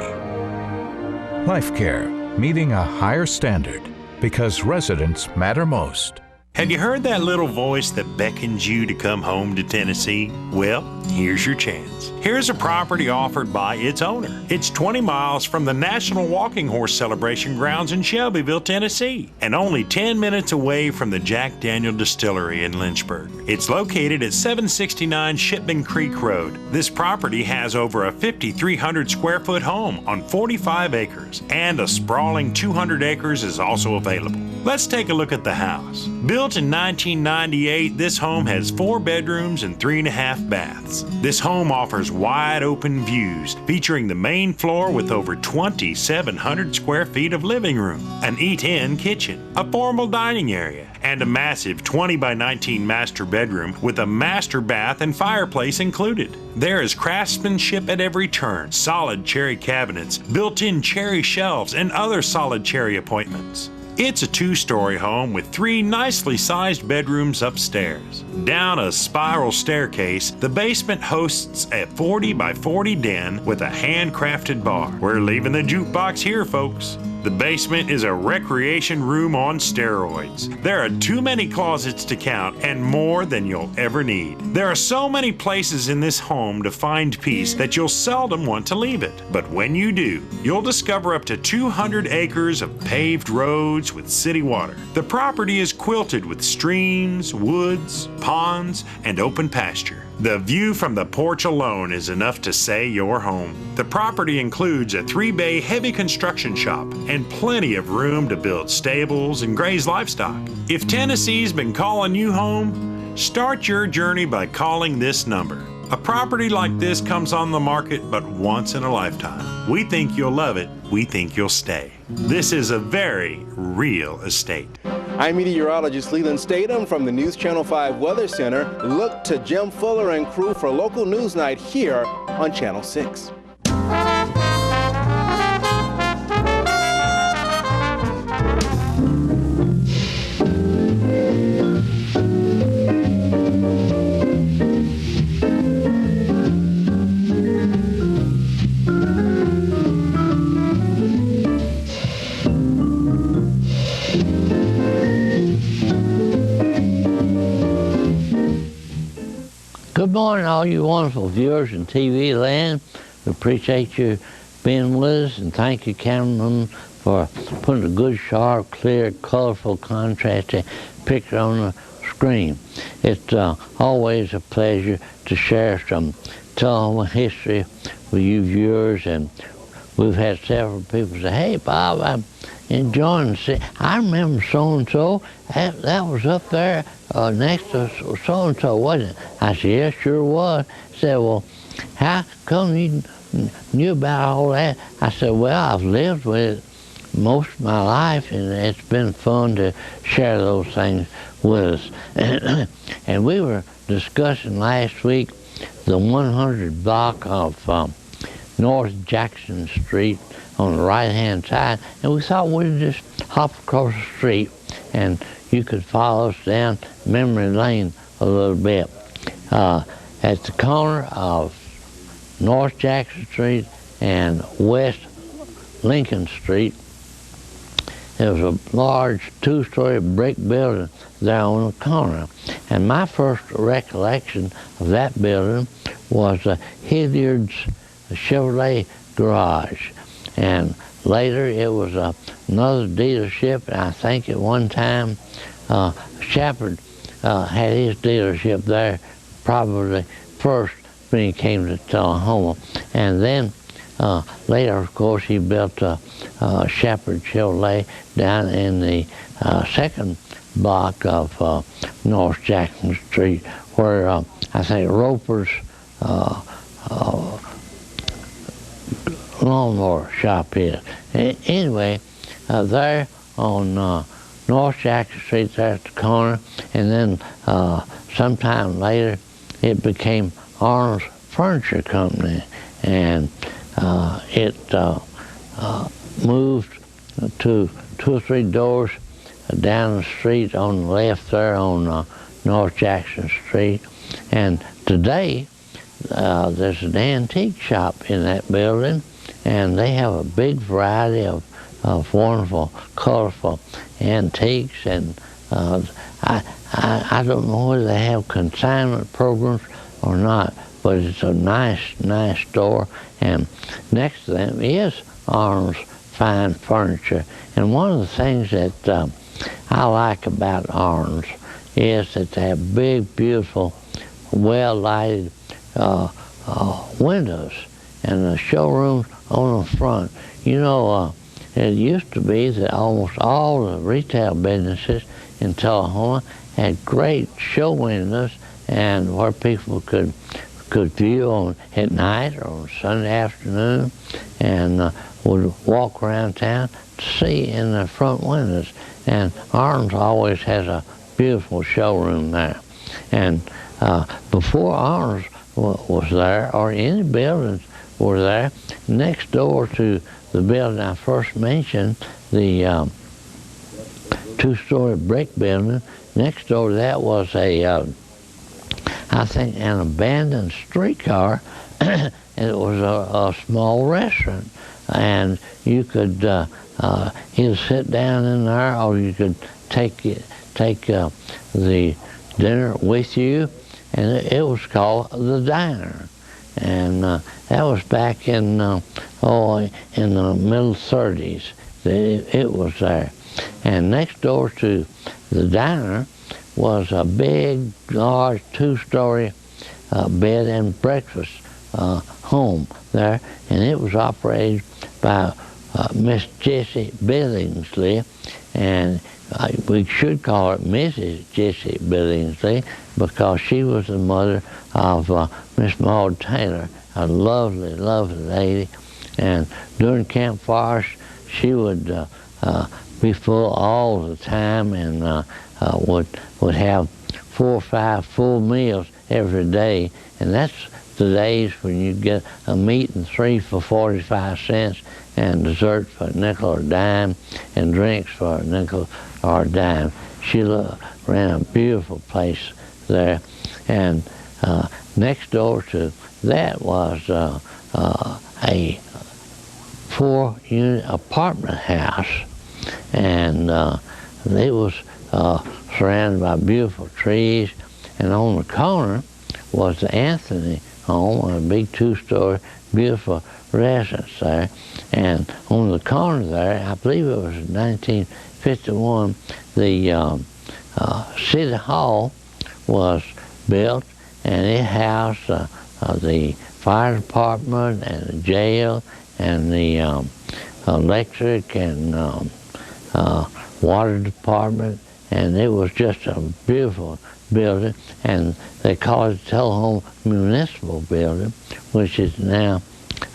Life Care, meeting a higher standard because residents matter most. Have you heard that little voice that beckons you to come home to Tennessee? Well, here's your chance. Here's a property offered by its owner. It's 20 miles from the National Walking Horse Celebration grounds in Shelbyville, Tennessee, and only 10 minutes away from the Jack Daniel Distillery in Lynchburg. It's located at 769 Shipman Creek Road. This property has over a 5,300 square foot home on 45 acres, and a sprawling 200 acres is also available. Let's take a look at the house. Built in 1998, this home has 4 bedrooms and 3.5 baths. This home offers wide open views, featuring the main floor with over 2,700 square feet of living room, an eat-in kitchen, a formal dining area, and a massive 20 by 19 master bedroom with a master bath and fireplace included. There is craftsmanship at every turn, solid cherry cabinets, built-in cherry shelves, and other solid cherry appointments. It's a 2-story home with 3 nicely sized bedrooms upstairs. Down a spiral staircase, the basement hosts a 40 by 40 den with a handcrafted bar. We're leaving the jukebox here, folks. The basement is a recreation room on steroids. There are too many closets to count and more than you'll ever need. There are so many places in this home to find peace that you'll seldom want to leave it. But when you do, you'll discover up to 200 acres of paved roads with city water. The property is quilted with streams, woods, ponds, and open pasture. The view from the porch alone is enough to say you're home. The property includes a 3-bay heavy construction shop and plenty of room to build stables and graze livestock. If Tennessee's been calling you home, start your journey by calling this number. A property like this comes on the market but once in a lifetime. We think you'll love it. We think you'll stay. This is a very real estate. I'm meteorologist Leland Statham from the News Channel 5 Weather Center. Look to Jim Fuller and crew for local news night here on Channel 6. Good morning, all you wonderful viewers in TV land. We appreciate you being with us, and thank you, cameraman, for putting a good, sharp, clear, colorful, contrasting picture on the screen. It's always a pleasure to share some Tullahoma history with you viewers, and we've had several people say, "Hey, Bob, enjoying the city. I remember so-and-so, that was up there next to so-and-so, wasn't it? I said, yeah, sure was. He said, well, how come you knew about all that? I said, well, I've lived with it most of my life, and it's been fun to share those things with us. And we were discussing last week the 100 block of North Jackson Street on the right-hand side, and we thought we'd just hop across the street and you could follow us down memory lane a little bit. At the corner of North Jackson Street and West Lincoln Street, there was a large two-story brick building there on the corner. And my first recollection of that building was Hilliard's Chevrolet garage. And later it was another dealership, and I think at one time Shepard had his dealership there probably first when he came to Tullahoma. And then later, of course, he built Shepard Chevrolet down in the second block of North Jackson Street, where I think Roper's lawnmower shop is. Anyway, there on North Jackson Street, there at the corner, and then sometime later it became Arnold's Furniture Company, and it moved to 2 or 3 doors down the street on the left there on North Jackson Street. And today there's an antique shop in that building, and they have a big variety of wonderful, colorful antiques. And I don't know whether they have consignment programs or not, but it's a nice store. And next to them is Arnold's Fine Furniture. And one of the things that I like about Arnold's is that they have big, beautiful, well-lighted windows and the showroom on the front. You know, it used to be that almost all the retail businesses in Tullahoma had great show windows, and where people could view at night or on Sunday afternoon, and would walk around town to see in the front windows. And Arnold's always has a beautiful showroom there. And before Arnold's was there, or any buildings were there, next door to the building I first mentioned, the 2-story brick building, next door to that was I think an abandoned streetcar, and it was a small restaurant. And you could either sit down in there, or you could take the dinner with you, and it was called the Diner. And that was back in the middle 30s. It was there. And next door to the Diner was a big, large 2-story bed and breakfast home there, and it was operated by Miss Jessie Billingsley, and we should call her Mrs. Jessie Billingsley, because she was the mother of Miss Maud Taylor, a lovely, lovely lady. And during campfires, she would be full all the time, and would have 4 or 5 full meals every day. And that's the days when you get a meat and 3 for 45 cents, and dessert for a nickel or a dime, and drinks for a nickel or a dime. She ran a beautiful place there. And next door to that was a 4-unit apartment house, and it was surrounded by beautiful trees. And on the corner was the Anthony home, a big 2-story, beautiful residence there. And on the corner there, I believe it was in 1951, the City Hall was built, and it housed the fire department and the jail and the electric and water department, and it was just a beautiful building, and they called it Tullahoma Municipal Building, which is now,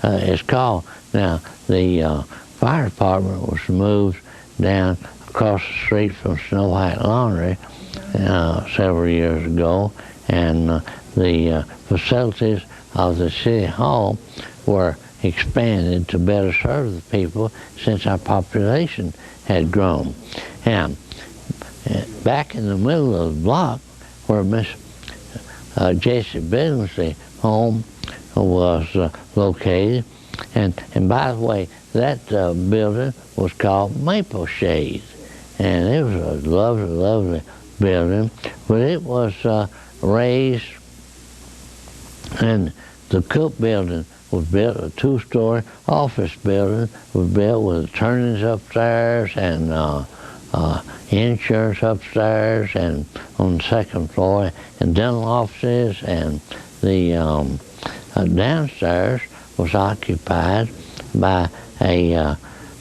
it's called. Now, the fire department was moved down across the street from Snow White Laundry several years ago, and the facilities of the City Hall were expanded to better serve the people since our population had grown. And back in the middle of the block where Miss Jessie Billingsley's home was located, and by the way, that building was called Maple Shade, and it was a lovely, lovely building, but it was raised, and the Cook building was built, a two-story office building was built with attorneys upstairs and insurance upstairs and on the second floor, and dental offices, and the downstairs was occupied by a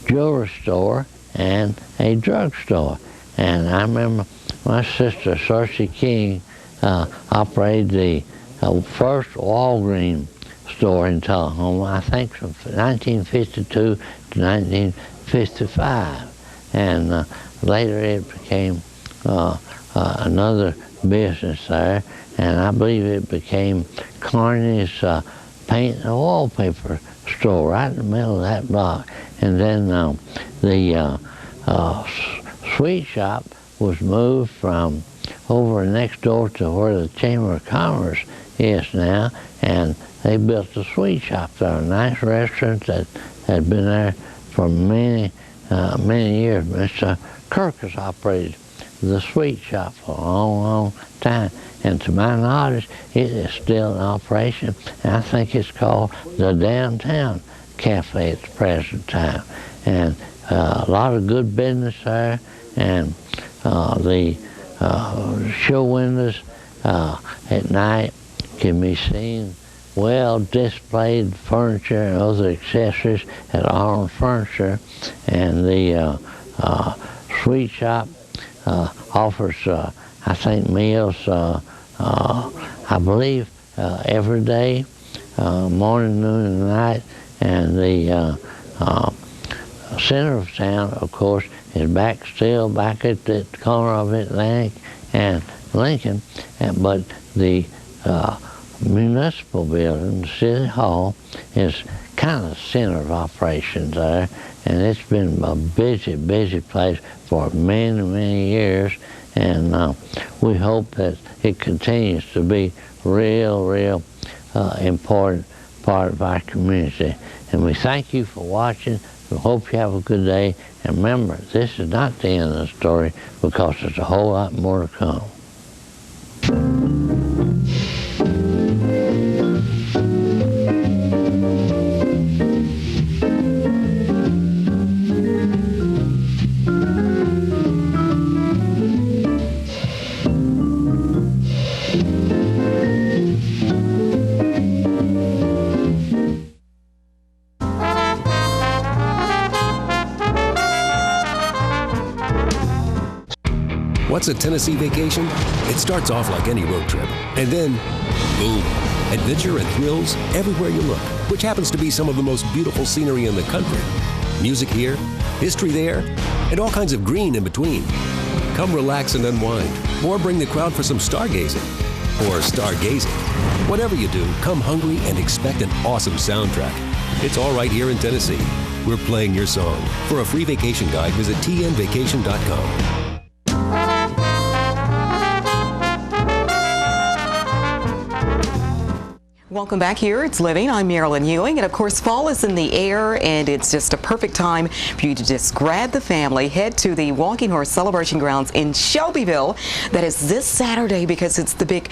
jewelry store and a drugstore. And I remember my sister, Cersei King, operated the first Walgreens store in Tullahoma, I think from 1952 to 1955. And later it became another business there, and I believe it became Carney's paint and wallpaper store right in the middle of that block. And then the sweet shop was moved from over next door to where the Chamber of Commerce is now, and they built a sweet shop there, a nice restaurant that had been there for many years. Mr. Kirk has operated the sweet shop for a long, long time, and to my knowledge, it is still in operation, and I think it's called the Downtown Cafe at the present time. And a lot of good business there, and the show windows at night can be seen well displayed furniture and other accessories at Arnold Furniture, and the sweet shop offers, I think, meals, I believe, every day, morning, noon, and night, and the center of town, of course, is still back at the corner of Atlantic and Lincoln, but the municipal building, the City Hall, is kind of the center of operations there, and it's been a busy, busy place for many, many years, and we hope that it continues to be real important part of our community. And we thank you for watching. We hope you have a good day, and remember, this is not the end of the story, because there's a whole lot more to come. What's a Tennessee vacation? It starts off like any road trip, and then, boom, adventure and thrills everywhere you look, which happens to be some of the most beautiful scenery in the country. Music here, history there, and all kinds of green in between. Come relax and unwind, or bring the crowd for some stargazing, or stargazing. Whatever you do, come hungry and expect an awesome soundtrack. It's all right here in Tennessee. We're playing your song. For a free vacation guide, visit tnvacation.com. Welcome back here. It's Living. I'm Marilyn Ewing, and of course fall is in the air, and it's just a perfect time for you to just grab the family, head to the Walking Horse Celebration Grounds in Shelbyville. That is this Saturday, because it's the big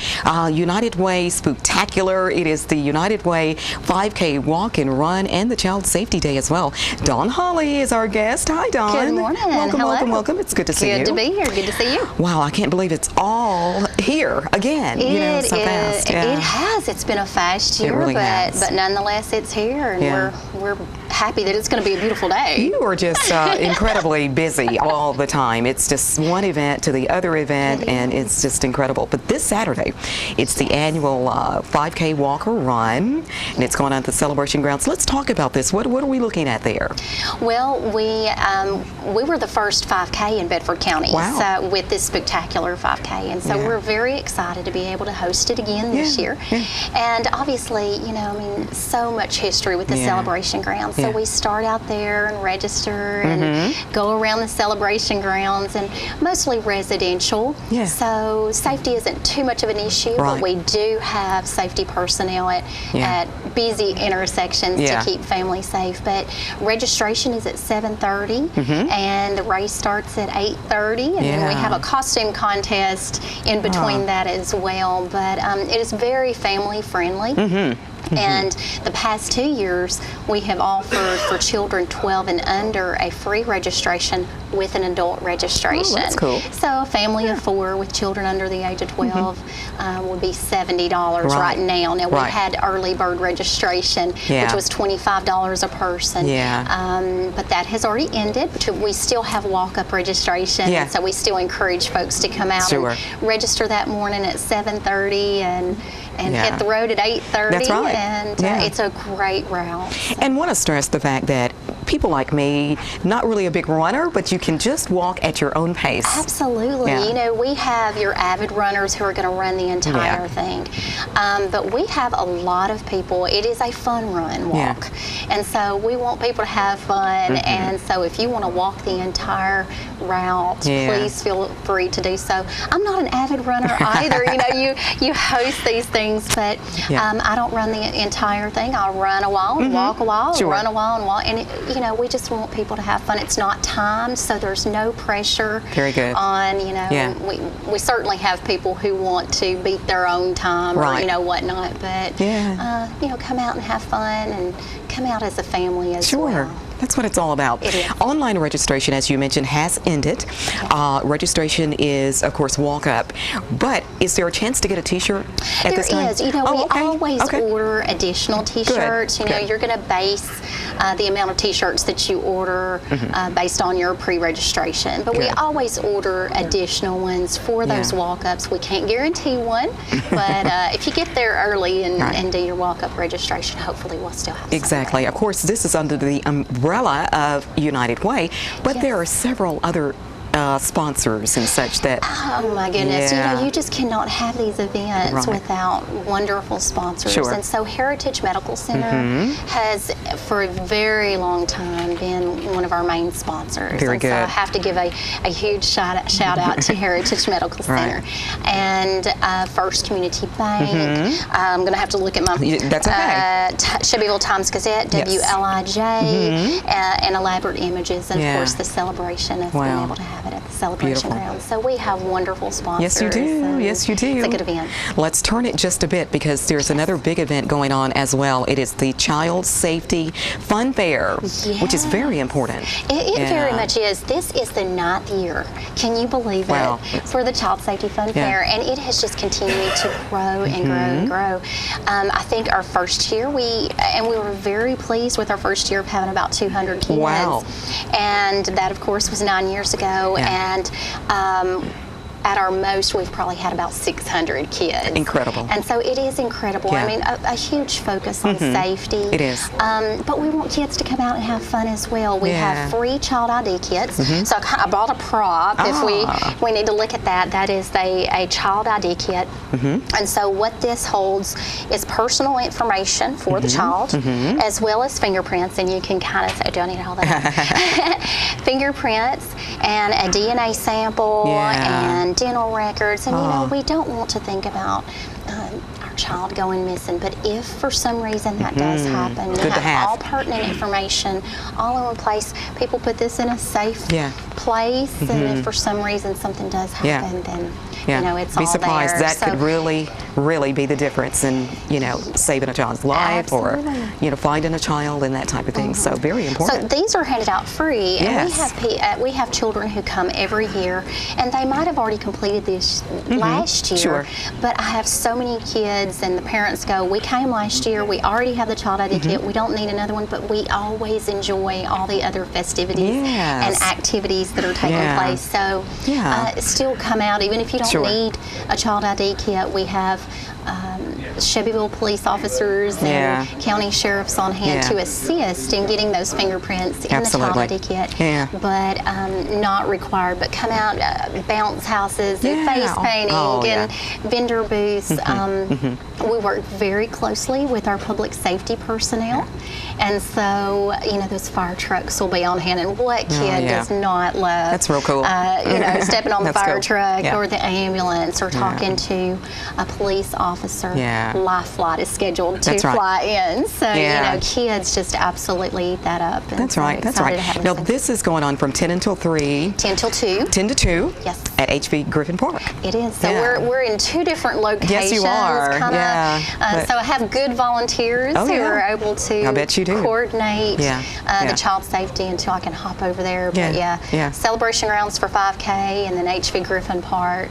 United Way Spooktacular. It is the United Way 5K Walk and Run, and the Child Safety Day as well. Dawn Holly is our guest. Hi, Dawn. Good morning. Welcome, Hello. welcome. It's good to see you. Good to be here. Good to see you. Wow, I can't believe it's all here again. So fast. Yeah. It has. It's been a fast year, really but nonetheless, it's here, and we're happy that it's going to be a beautiful day. You are just incredibly busy all the time. It's just one event to the other event, and it's just incredible. But this Saturday, it's the annual 5K Walk or Run, and it's going on at the Celebration Grounds. Let's talk about this. What are we looking at there? Well, we were the first 5K in Bedford County. Wow. So, with this spectacular 5K, and so we're very excited to be able to host it again this year. And obviously, you know, I mean, so much history with the Celebration Grounds. So we start out there and register and go around the Celebration Grounds, and mostly residential. So safety isn't too much of an issue, but we do have safety personnel at busy intersections to keep families safe. But registration is at 7:30, and the race starts at 8:30, and then we have a costume contest in between that as well. But it is very family friendly. And the past 2 years, we have offered for children 12 and under a free registration with an adult registration. Oh, that's cool. So a family of 4 with children under the age of 12 would be $70 right now. Now, we had early bird registration, which was $25 a person. But that has already ended. We still have walk-up registration, so we still encourage folks to come out and register that morning at 7:30 and hit the road at 8:30. That's right. And it's a great route. And want to stress the fact that people like me, not really a big runner, but you can just walk at your own pace. Absolutely. You know, we have your avid runners who are going to run the entire thing. But we have a lot of people. It is a fun run walk. And so we want people to have fun. And so if you want to walk the entire route, please feel free to do so. I'm not an avid runner either. You know, you host these things, but I don't run the entire thing. I'll run a while and walk a while, and run a while and walk. And you know, we just want people to have fun. It's not timed, so there's no pressure on, you know, we certainly have people who want to beat their own time or, you know, whatnot, but, you know, come out and have fun and come out as a family as well. That's what it's all about. It is. Online registration, as you mentioned, has ended. Registration is, of course, walk up. But is there a chance to get a T-shirt at this time? There is. You know, we always order additional T-shirts. You know, you're going to base the amount of T-shirts that you order based on your pre-registration. But we always order additional ones for those walk-ups. We can't guarantee one, but if you get there early and do your walk-up registration, hopefully we'll still have Exactly. Of course, this is under the umbrella of United Way, but there are several other sponsors and such that. Oh my goodness! You know, you just cannot have these events without wonderful sponsors. And so Heritage Medical Center has, for a very long time, been one of our main sponsors. Very good. So I have to give a huge shout out to Heritage Medical Center and First Community Bank. I'm going to have to look at my. That's okay. Shelbyville Times Gazette, WLIJ, and Elaborate Images, and of course the celebration of being able to have it at the Celebration Grounds. So we have wonderful sponsors. Yes, you do. Yes, you do. It's a good event. Let's turn it just a bit because there's another big event going on as well. It is the Child Safety Fun Fair, which is very important. It very much is. This is the 9th year. Can you believe it? For the Child Safety Fun Fair, and it has just continued to grow and grow and grow. I think our first year we were very pleased with our first year of having about 200 kids. Wow. And that, of course, was 9 years ago. And at our most, we've probably had about 600 kids. Incredible. And so it is incredible. I mean, a huge focus on safety. It is. But we want kids to come out and have fun as well. We have free child ID kits. So I bought a prop. If we need to look at that, that is a child ID kit. And so what this holds is personal information for the child, as well as fingerprints. And you can kind of say, do I need all that? Fingerprints and a DNA sample and dental records. And, you know, we don't want to think about our child going missing, but if for some reason that does happen, we have all pertinent information all in one place. People put this in a safe place, and if for some reason something does happen, then you know, it's all there. Be surprised. That could really be the difference in, you know, saving a child's life or, you know, finding a child and that type of thing. So very important. So these are handed out free, and we have children who come every year, and they might have already completed this last year. But I have so many kids kids and the parents go, we came last year, we already have the child ID kit, we don't need another one, but we always enjoy all the other festivities and activities that are taking place. So still come out, even if you don't need a child ID kit. We have Shelbyville police officers and county sheriffs on hand to assist in getting those fingerprints in the child ID kit, but not required. But come out, bounce houses, and face painting, and vendor booths. We work very closely with our public safety personnel, and so those fire trucks will be on hand. And what kid does not love? That's real cool. Stepping on the fire truck or the ambulance or talking to a police officer. Life flight is scheduled to fly in, so kids just absolutely eat that up. And that's right. That's right. Now this is going on from 10 until 3. 10 till 2. 10 to 2. Yes. At HV Griffin Park. It is. So we're in 2 different locations. Yes, you are. So I have good volunteers who are able to I bet you do. coordinate the child safety until I can hop over there. But Celebration Grounds for 5K, and then HV Griffin Park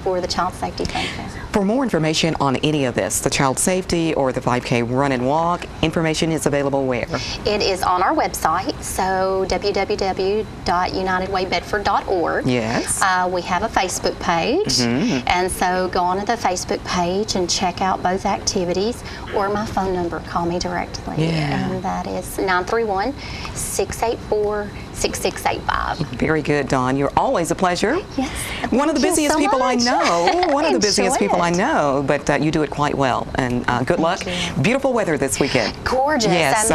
for the Child Safety Fun Fair. For more information on any of this, the child safety or the 5K run and walk, information is available where? It is on our website, so www.unitedwaybedford.org. Yes. We have a Facebook page, and so go on to the Facebook page and check out both activities, or my phone number, call me directly, and that is 931-684-6685. Very good, Dawn. You're always a pleasure. Yes. One of the busiest people I know. One of the busiest people I know, but you do it quite well. And good luck. Beautiful weather this weekend. Gorgeous. Yes,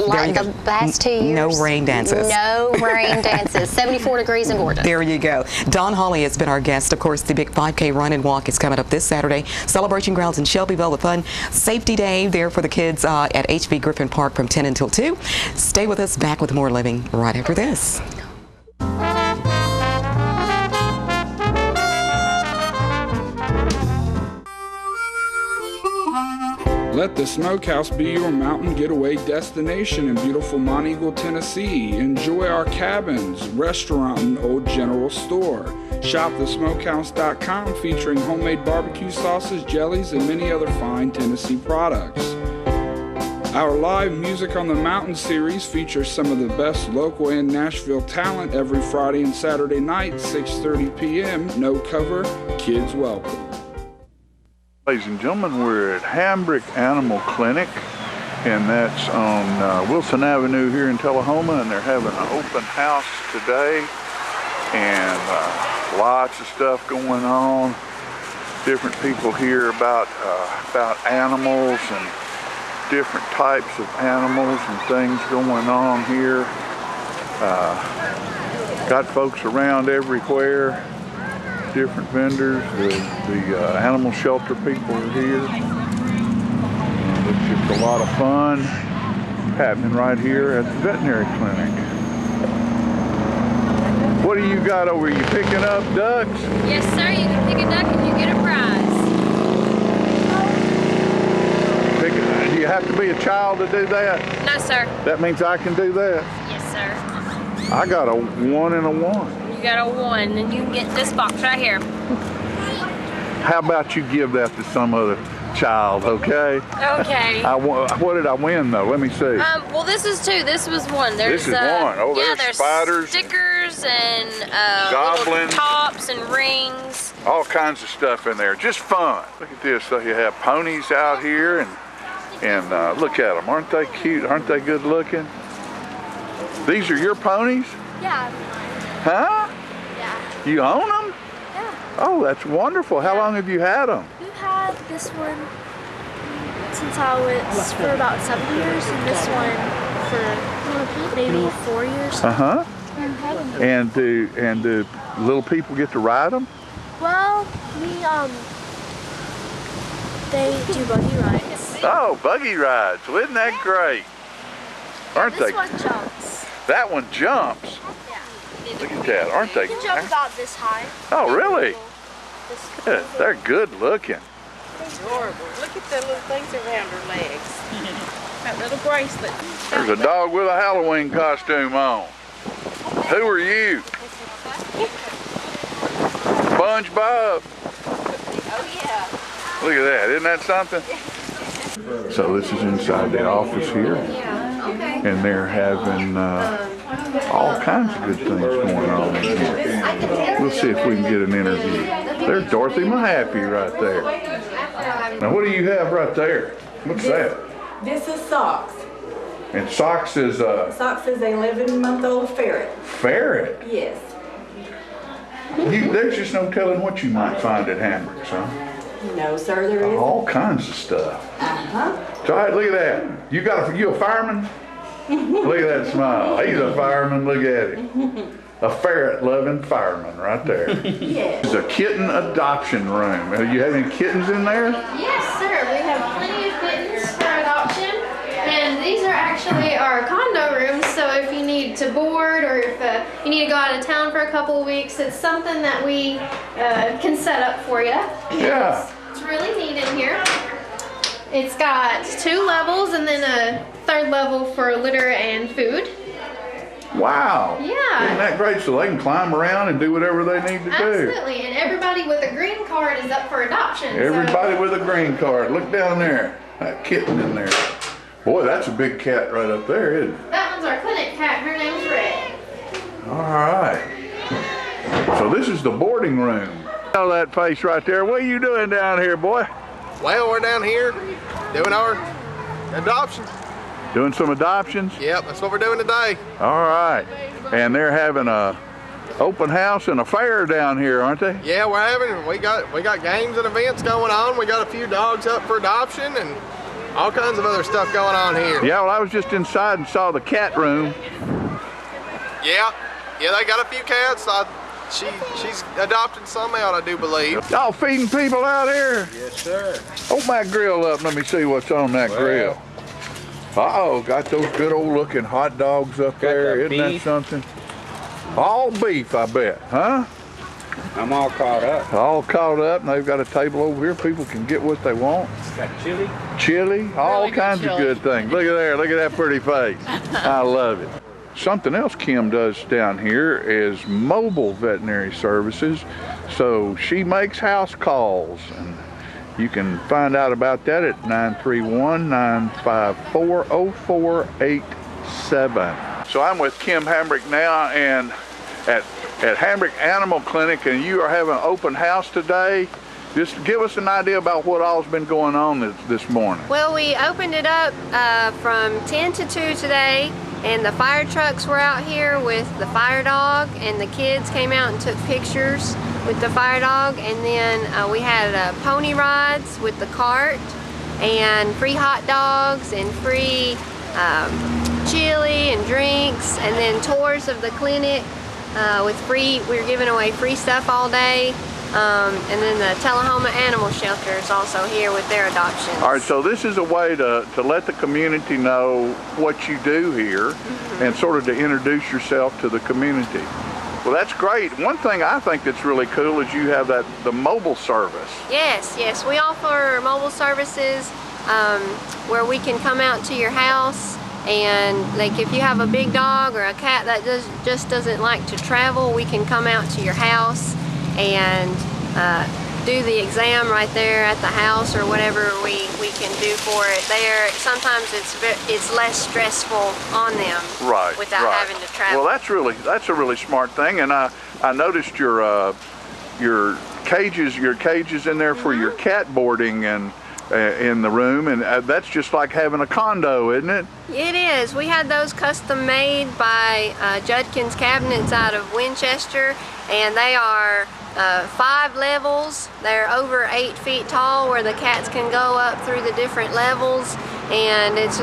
like the past 2 years. No rain dances. No rain dances. 74 degrees and gorgeous. There you go. Dawn Hawley has been our guest. Of course, the big 5K run and walk is coming up this Saturday. Celebration Grounds in Shelbyville, the fun safety day there for the kids at HV Griffin Park from 10 until 2. Stay with us. Back with more living right after this. Let the Smokehouse be your mountain getaway destination in beautiful Monteagle, Tennessee. Enjoy our cabins, restaurant, and old general store. Shop thesmokehouse.com, featuring homemade barbecue sauces, jellies, and many other fine Tennessee products. Our live Music on the Mountain series features some of the best local and Nashville talent every Friday and Saturday night, 6:30 p.m. No cover, kids welcome. Ladies and gentlemen, we're at Hambrick Animal Clinic, and that's on Wilson Avenue here in Tullahoma, and they're having an open house today, and lots of stuff going on. Different people here about animals and different types of animals and things going on here. Got folks around everywhere. Different vendors, the animal shelter people are here. It's just a lot of fun happening right here at the veterinary clinic. What do you got over here? You picking up ducks? Yes, sir. You can pick a duck and you get a prize. Do you have to be a child to do that? No, sir. That means I can do that? Yes, sir. I got a 1 and a 1. Got a 1, and you can get this box right here. How about you give that to some other child, okay? Okay. What did I win though? Let me see. Well, this is 2. This was 1. There's, this is 1. Oh, yeah, there's spiders, stickers, and goblins, little tops and rings. All kinds of stuff in there. Just fun. Look at this. So you have ponies out here, and look at them. Aren't they cute? Aren't they good looking? These are your ponies? Yeah. Huh? Yeah. You own them? Yeah. Oh, that's wonderful. How long have you had them? We've had this one since I was for about 7 years, and this one for maybe 4 years. Uh-huh. And do little people get to ride them? Well, they do buggy rides. Oh, buggy rides. Well, isn't that great? Aren't they? This one jumps. That one jumps? Look at that, aren't they? You can jump about this high. Oh, really? Yeah, they're good looking. Adorable. Look at the little things around her legs. That little bracelet. There's a dog with a Halloween costume on. Who are you? SpongeBob. Oh, yeah. Look at that, isn't that something? So this is inside the office here, and they're having all kinds of good things going on in here. We'll see if we can get an interview. There's Dorothy Mahaffey right there. Now what do you have right there? What's that? This is Socks. And Socks is Socks is a 11-month-old ferret. Ferret? Yes. There's just no telling what you might find at Hambrick's, huh? No, sir, there isn't. All kinds of stuff. Uh-huh. So, all right, look at that. You a fireman? Look at that smile. He's a fireman. Look at him. A ferret-loving fireman right there. Yes. It's a kitten adoption room. You have any kittens in there? Yes, sir. We have plenty of kittens for adoption. And these are actually our condo rooms, so if you need to board or if you need to go out of town for a couple of weeks, it's something that we can set up for you. Yeah. It's really neat in here. It's got 2 levels and then a 3rd level for litter and food. Wow. Yeah. Isn't that great? So they can climb around and do whatever they need to do. Absolutely. And everybody with a green card is up for adoption. Everybody with a green card. Look down there. That kitten in there. Boy, that's a big cat right up there, isn't it? That one's our clinic cat. Her name's Red. All right. So this is the boarding room. Oh, that face right there. What are you doing down here, boy? Well, we're down here doing our adoptions. Doing some adoptions? Yep, that's what we're doing today. All right. And they're having a open house and a fair down here, aren't they? Yeah, we got games and events going on. We got a few dogs up for adoption and all kinds of other stuff going on here. Yeah, well, I was just inside and saw the cat room. Yeah, they got a few cats. She's adopted some out, I do believe. Y'all feeding people out here? Yes, sir. Open that grill up. Let me see what's on that grill. Uh-oh, got those good old looking hot dogs up there. Isn't that something? All beef, I bet, huh? I'm all caught up. All caught up, and they've got a table over here. People can get what they want. Got chili. Chili, all kinds of good things. Look at there, look at that pretty face. I love it. Something else Kim does down here is mobile veterinary services. So she makes house calls, and you can find out about that at 931-954-0487. So I'm with Kim Hambrick now, and at Hambrick Animal Clinic, and you are having an open house today. Just give us an idea about what all's been going on this morning. Well, we opened it up from 10 to 2 today, and the fire trucks were out here with the fire dog, and the kids came out and took pictures with the fire dog, and then we had pony rides with the cart, and free hot dogs, and free chili and drinks, and then tours of the clinic with we were giving away free stuff all day. And then the Tullahoma Animal Shelter is also here with their adoptions. All right, so this is a way to let the community know what you do here and sort of to introduce yourself to the community. Well, that's great. One thing I think that's really cool is you have the mobile service. Yes, we offer mobile services where we can come out to your house, and like if you have a big dog or a cat that just doesn't like to travel, we can come out to your house and do the exam right there at the house, or whatever we can do for it there. Sometimes it's less stressful on them, right, without having to travel. Well, that's a really smart thing, and I noticed your cages in there for your cat boarding and in the room, and that's just like having a condo, isn't it? It is. We had those custom made by Judkins Cabinets out of Winchester, and they are 5 levels. They're over 8 feet tall, where the cats can go up through the different levels, and it's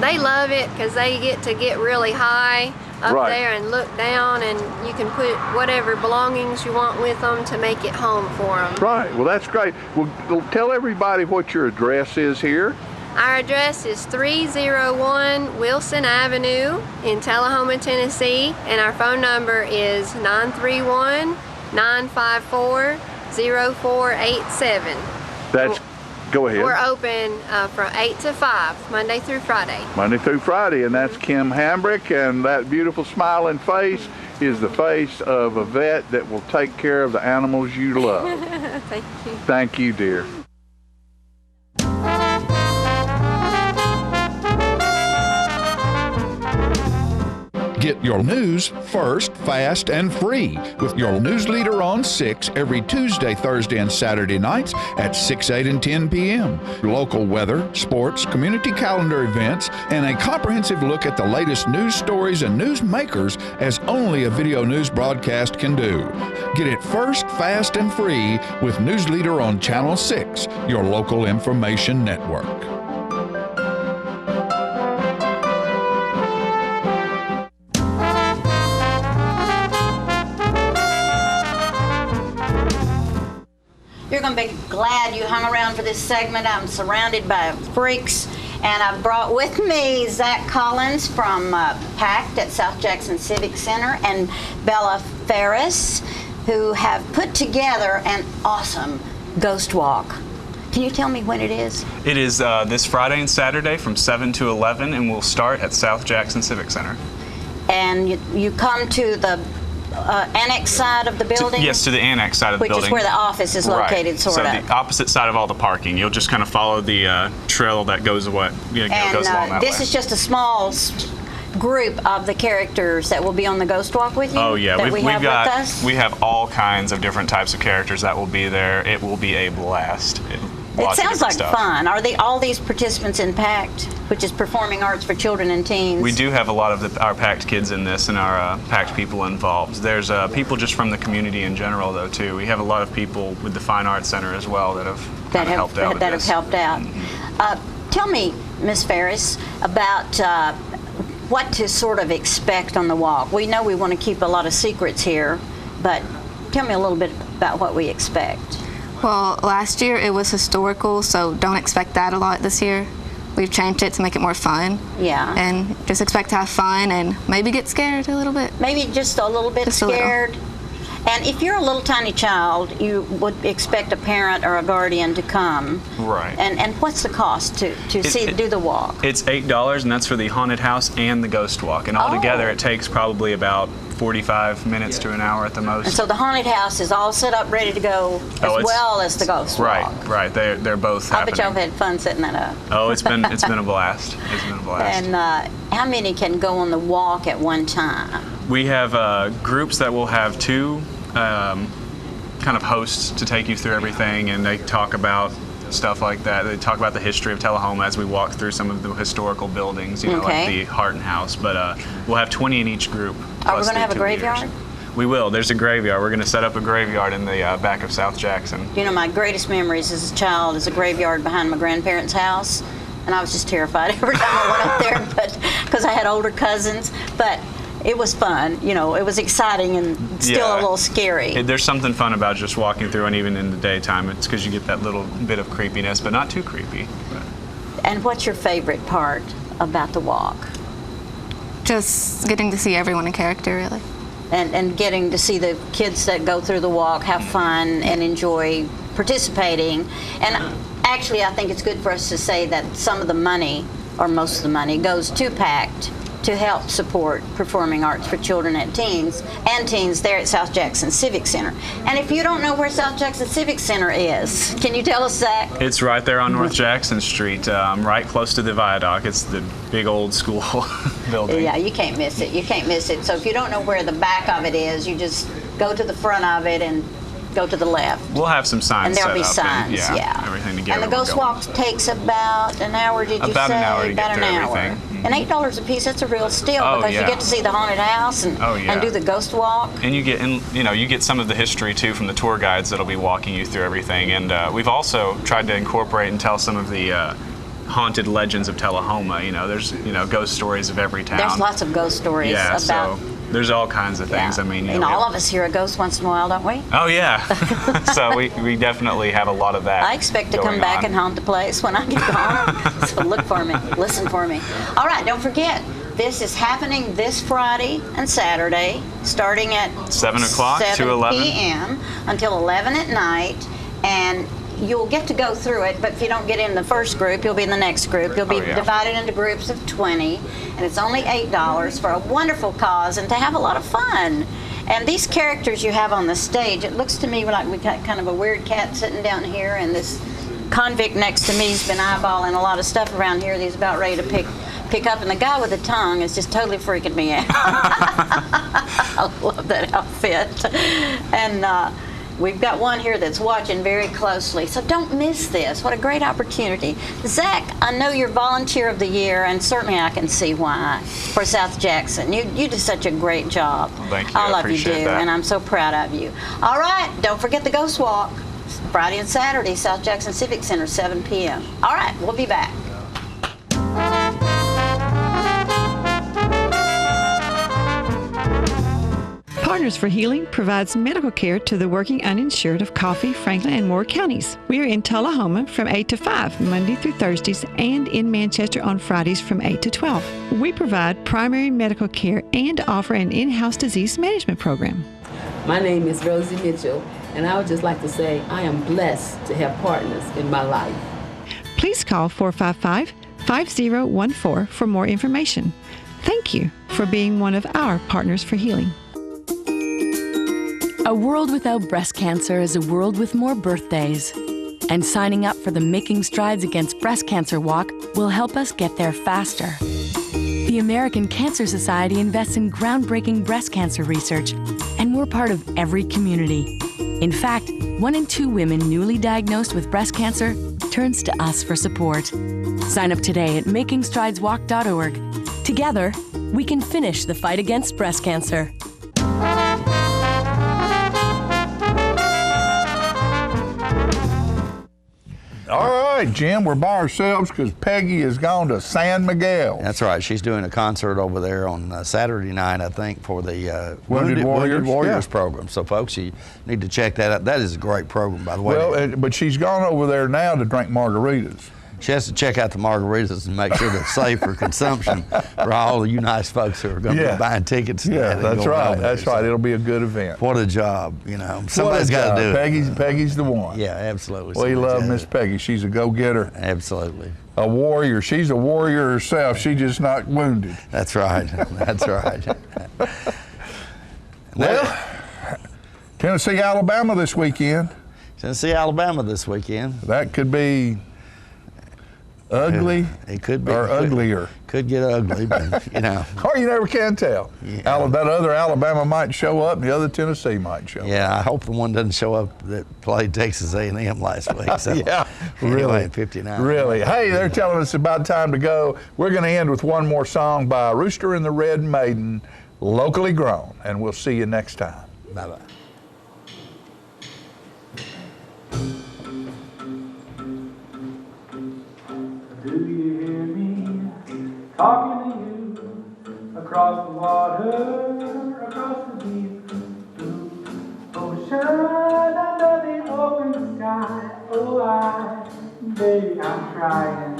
they love it because they get to get really high up there and look down, and you can put whatever belongings you want with them to make it home for them. Right. Well, that's great. Well, tell everybody what your address is here. Our address is 301 Wilson Avenue in Tullahoma, Tennessee, and our phone number is 931-954-0487. Go ahead. We're open from 8 to 5, Monday through Friday. Monday through Friday, and that's Kim Hambrick, and that beautiful smiling face is the face of a vet that will take care of the animals you love. Thank you. Thank you, dear. Get your news first, fast, and free with your news leader on 6 every Tuesday, Thursday, and Saturday nights at 6, 8, and 10 p.m. Local weather, sports, community calendar events, and a comprehensive look at the latest news stories and news makers as only a video news broadcast can do. Get it first, fast, and free with News Leader on Channel 6, your local information network. You're going to be glad you hung around for this segment. I'm surrounded by freaks, and I've brought with me Zach Collins from PACT at South Jackson Civic Center and Bella Ferris, who have put together an awesome ghost walk. Can you tell me when it is? It is this Friday and Saturday from 7 to 11, and we'll start at South Jackson Civic Center. And you come to the annex side of the building? Yes, to the annex side of the Which building. is where the office is located, right. sort of. So the opposite side of all the parking. You'll just kind of follow the trail that goes away, goes along that this way. is just a small group of the characters that will be on the ghost walk with you? Oh yeah, that we have all kinds of different types of characters that will be there. It will be a blast. It sounds like fun. Are all these participants in PACT, which is Performing Arts for Children and Teens? We do have a lot of our PACT kids in this and our PACT people involved. There's people just from the community in general, though, too. We have a lot of people with the Fine Arts Center as well that have helped out with this. Mm-hmm. Tell me, Ms. Ferris, about what to sort of expect on the walk. We know we want to keep a lot of secrets here, but tell me a little bit about what we expect. Well, last year it was historical, so don't expect that a lot this year. We've changed it to make it more fun. Yeah. And just expect to have fun and maybe get scared a little bit. Maybe just a little bit scared. And if you're a little tiny child, you would expect a parent or a guardian to come. Right. And what's the cost to do the walk? It's $8, and that's for the haunted house and the ghost walk. And altogether, it takes probably about 45 minutes to an hour at the most. And so the haunted house is all set up, ready to go, as well as the ghost walk. Right. They're both I happening. bet y'all have had fun setting that up. Oh, it's been a blast. It's been a blast. And how many can go on the walk at one time? We have groups that will have two kind of hosts to take you through everything, and they talk about stuff like that. They talk about the history of Tullahoma as we walk through some of the historical buildings, like the Harton House. But we'll have 20 in each group. Are we going to have a graveyard? We will. There's a graveyard. We're going to set up a graveyard in the back of South Jackson. You know, my greatest memories as a child is a graveyard behind my grandparents' house, and I was just terrified every time I went up there, but because I had older cousins. But it was fun. You know, it was exciting and still a little scary. There's something fun about just walking through, and even in the daytime, it's because you get that little bit of creepiness, but not too creepy. And what's your favorite part about the walk? Just getting to see everyone in character, really. And getting to see the kids that go through the walk have fun and enjoy participating. And actually, I think it's good for us to say that some of the money, or most of the money, goes to PACT to help support Performing Arts for Children and Teens there at South Jackson Civic Center. And if you don't know where South Jackson Civic Center is, can you tell us, Zach? It's right there on North Jackson Street, right close to the viaduct. It's the big old school building. Yeah, you can't miss it. You can't miss it. So if you don't know where the back of it is, you just go to the front of it and go to the left. We'll have some signs and there'll be set up signs, and, everything together. And the ghost walk takes about an hour, did you say? About an hour to get through hour. everything. And $8 a piece, that's a real steal because you yeah. get to see the haunted house and do the ghost walk. And you get some of the history too from the tour guides that'll be walking you through everything. And we've also tried to incorporate and tell some of the haunted legends of Tullahoma. There's ghost stories of every town. There's lots of ghost stories about. So there's all kinds of things. Yeah. I mean, and all of us hear a ghost once in a while, don't we? Oh yeah. So we definitely have a lot of that. I expect to come back and haunt the place when I get gone. So look for me, listen for me. All right, don't forget, this is happening this Friday and Saturday, starting at 7 o'clock to 11 p.m. until 11 at night, and you'll get to go through it, but if you don't get in the first group, you'll be in the next group. You'll be divided into groups of 20, and it's only $8 for a wonderful cause and to have a lot of fun. And these characters you have on the stage, it looks to me like we got kind of a weird cat sitting down here, and this convict next to me has been eyeballing a lot of stuff around here that he's about ready to pick up, and the guy with the tongue is just totally freaking me out. I love that outfit. And we've got one here that's watching very closely, so don't miss this. What a great opportunity. Zach, I know you're Volunteer of the Year, and certainly I can see why, for South Jackson. You do such a great job. Well, thank you. All I of you appreciate do, that. and I'm so proud of you. All right, don't forget the Ghost Walk. Friday and Saturday, South Jackson Civic Center, 7 p.m. All right, we'll be back. Partners for Healing provides medical care to the working uninsured of Coffee, Franklin, and Moore counties. We are in Tullahoma from 8 to 5, Monday through Thursdays, and in Manchester on Fridays from 8 to 12. We provide primary medical care and offer an in-house disease management program. My name is Rosie Mitchell, and I would just like to say I am blessed to have partners in my life. Please call 455-5014 for more information. Thank you for being one of our Partners for Healing. A world without breast cancer is a world with more birthdays. And signing up for the Making Strides Against Breast Cancer Walk will help us get there faster. The American Cancer Society invests in groundbreaking breast cancer research, and we're part of every community. In fact, 1 in 2 women newly diagnosed with breast cancer turns to us for support. Sign up today at makingstrideswalk.org. Together, we can finish the fight against breast cancer. All right, Jim, we're by ourselves because Peggy has gone to San Miguel. That's right. She's doing a concert over there on Saturday night, I think, for the Wounded Warriors program. So, folks, you need to check that out. That is a great program, by the way. Well, but she's gone over there now to drink margaritas. She has to check out the margaritas and make sure they're safe for consumption for all of you nice folks who are going to be buying tickets. Yeah, that's right. That's right. It'll be a good event. What a job, you know. Somebody's got to do it. Peggy's the one. Yeah, absolutely. We love Miss Peggy. She's a go-getter. Absolutely. A warrior. She's a warrior herself. She's just not wounded. That's right. That's right. Well, Tennessee, Alabama this weekend. Tennessee, Alabama this weekend. That could be ugly. It could be. Or uglier. Could get ugly, but, you know. Or you never can tell. Yeah. That other Alabama might show up, and the other Tennessee might show up. Yeah, I hope the one doesn't show up that played Texas A&M last week. So. Yeah, anyway, really. 59. Really. Hey, they're telling us about time to go. We're going to end with one more song by Rooster and the Red Maiden, locally grown, and we'll see you next time. Bye-bye. Do you hear me talking to you across the water, across the deep blue ocean, under the open sky? Oh, baby, I'm trying.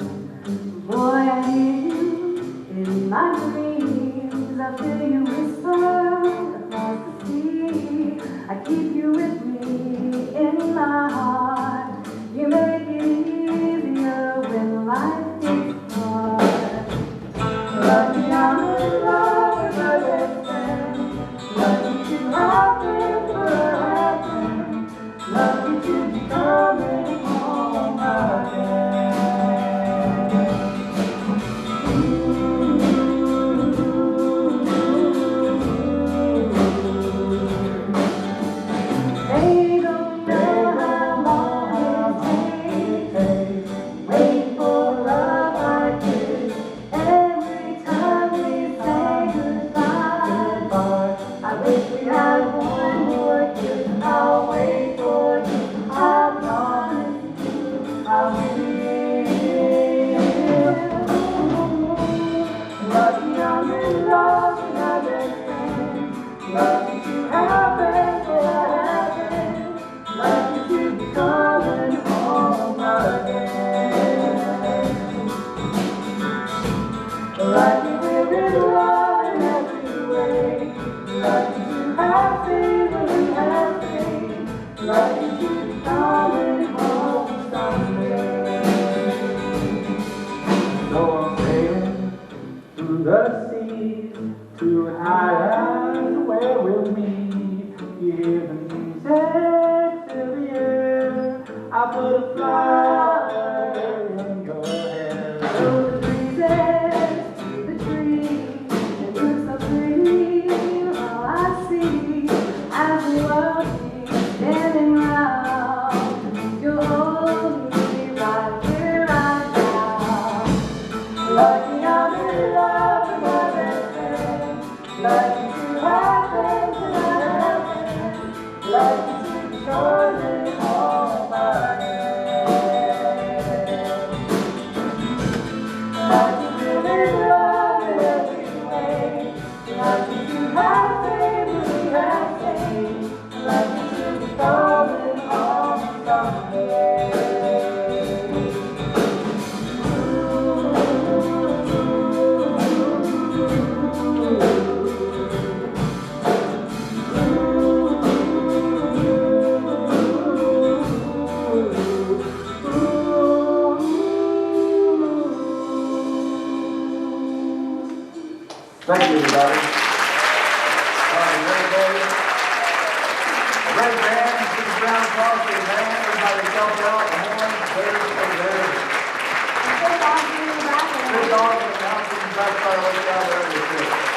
Boy, I hear you in my dreams. I feel you whisper across the sea. I keep you with me in my heart. You make it easier when life is hard. Lucky I'm in love with my best friend. Lucky to have been for heaven. Lucky to be coming home again. They don't know how long it takes. Wait for love like this. Every time we say goodbye, I wish we had one more kiss. I'll wait for you. I promise you I will. Lucky I'm in love with my best friend. Lucky to have been for heaven. Lucky to be coming home again. Lucky we're in love in every way. Lucky to have seen what we have seen. Lucky to be coming home someday. So I'm sailing through the sea to an island where we'll meet. You hear the music fill the air. I put a flower in your hair. So the breezes like you to happen tonight, like you to be calling all my name. Like you really love it every way, like you to happen, really happen, like you to be calling all someday. Thank you, everybody. Great band. Big round of applause for the band. Everybody help out. The horns, very. Good dog in the back. Good dog in the back. Back there, way down there.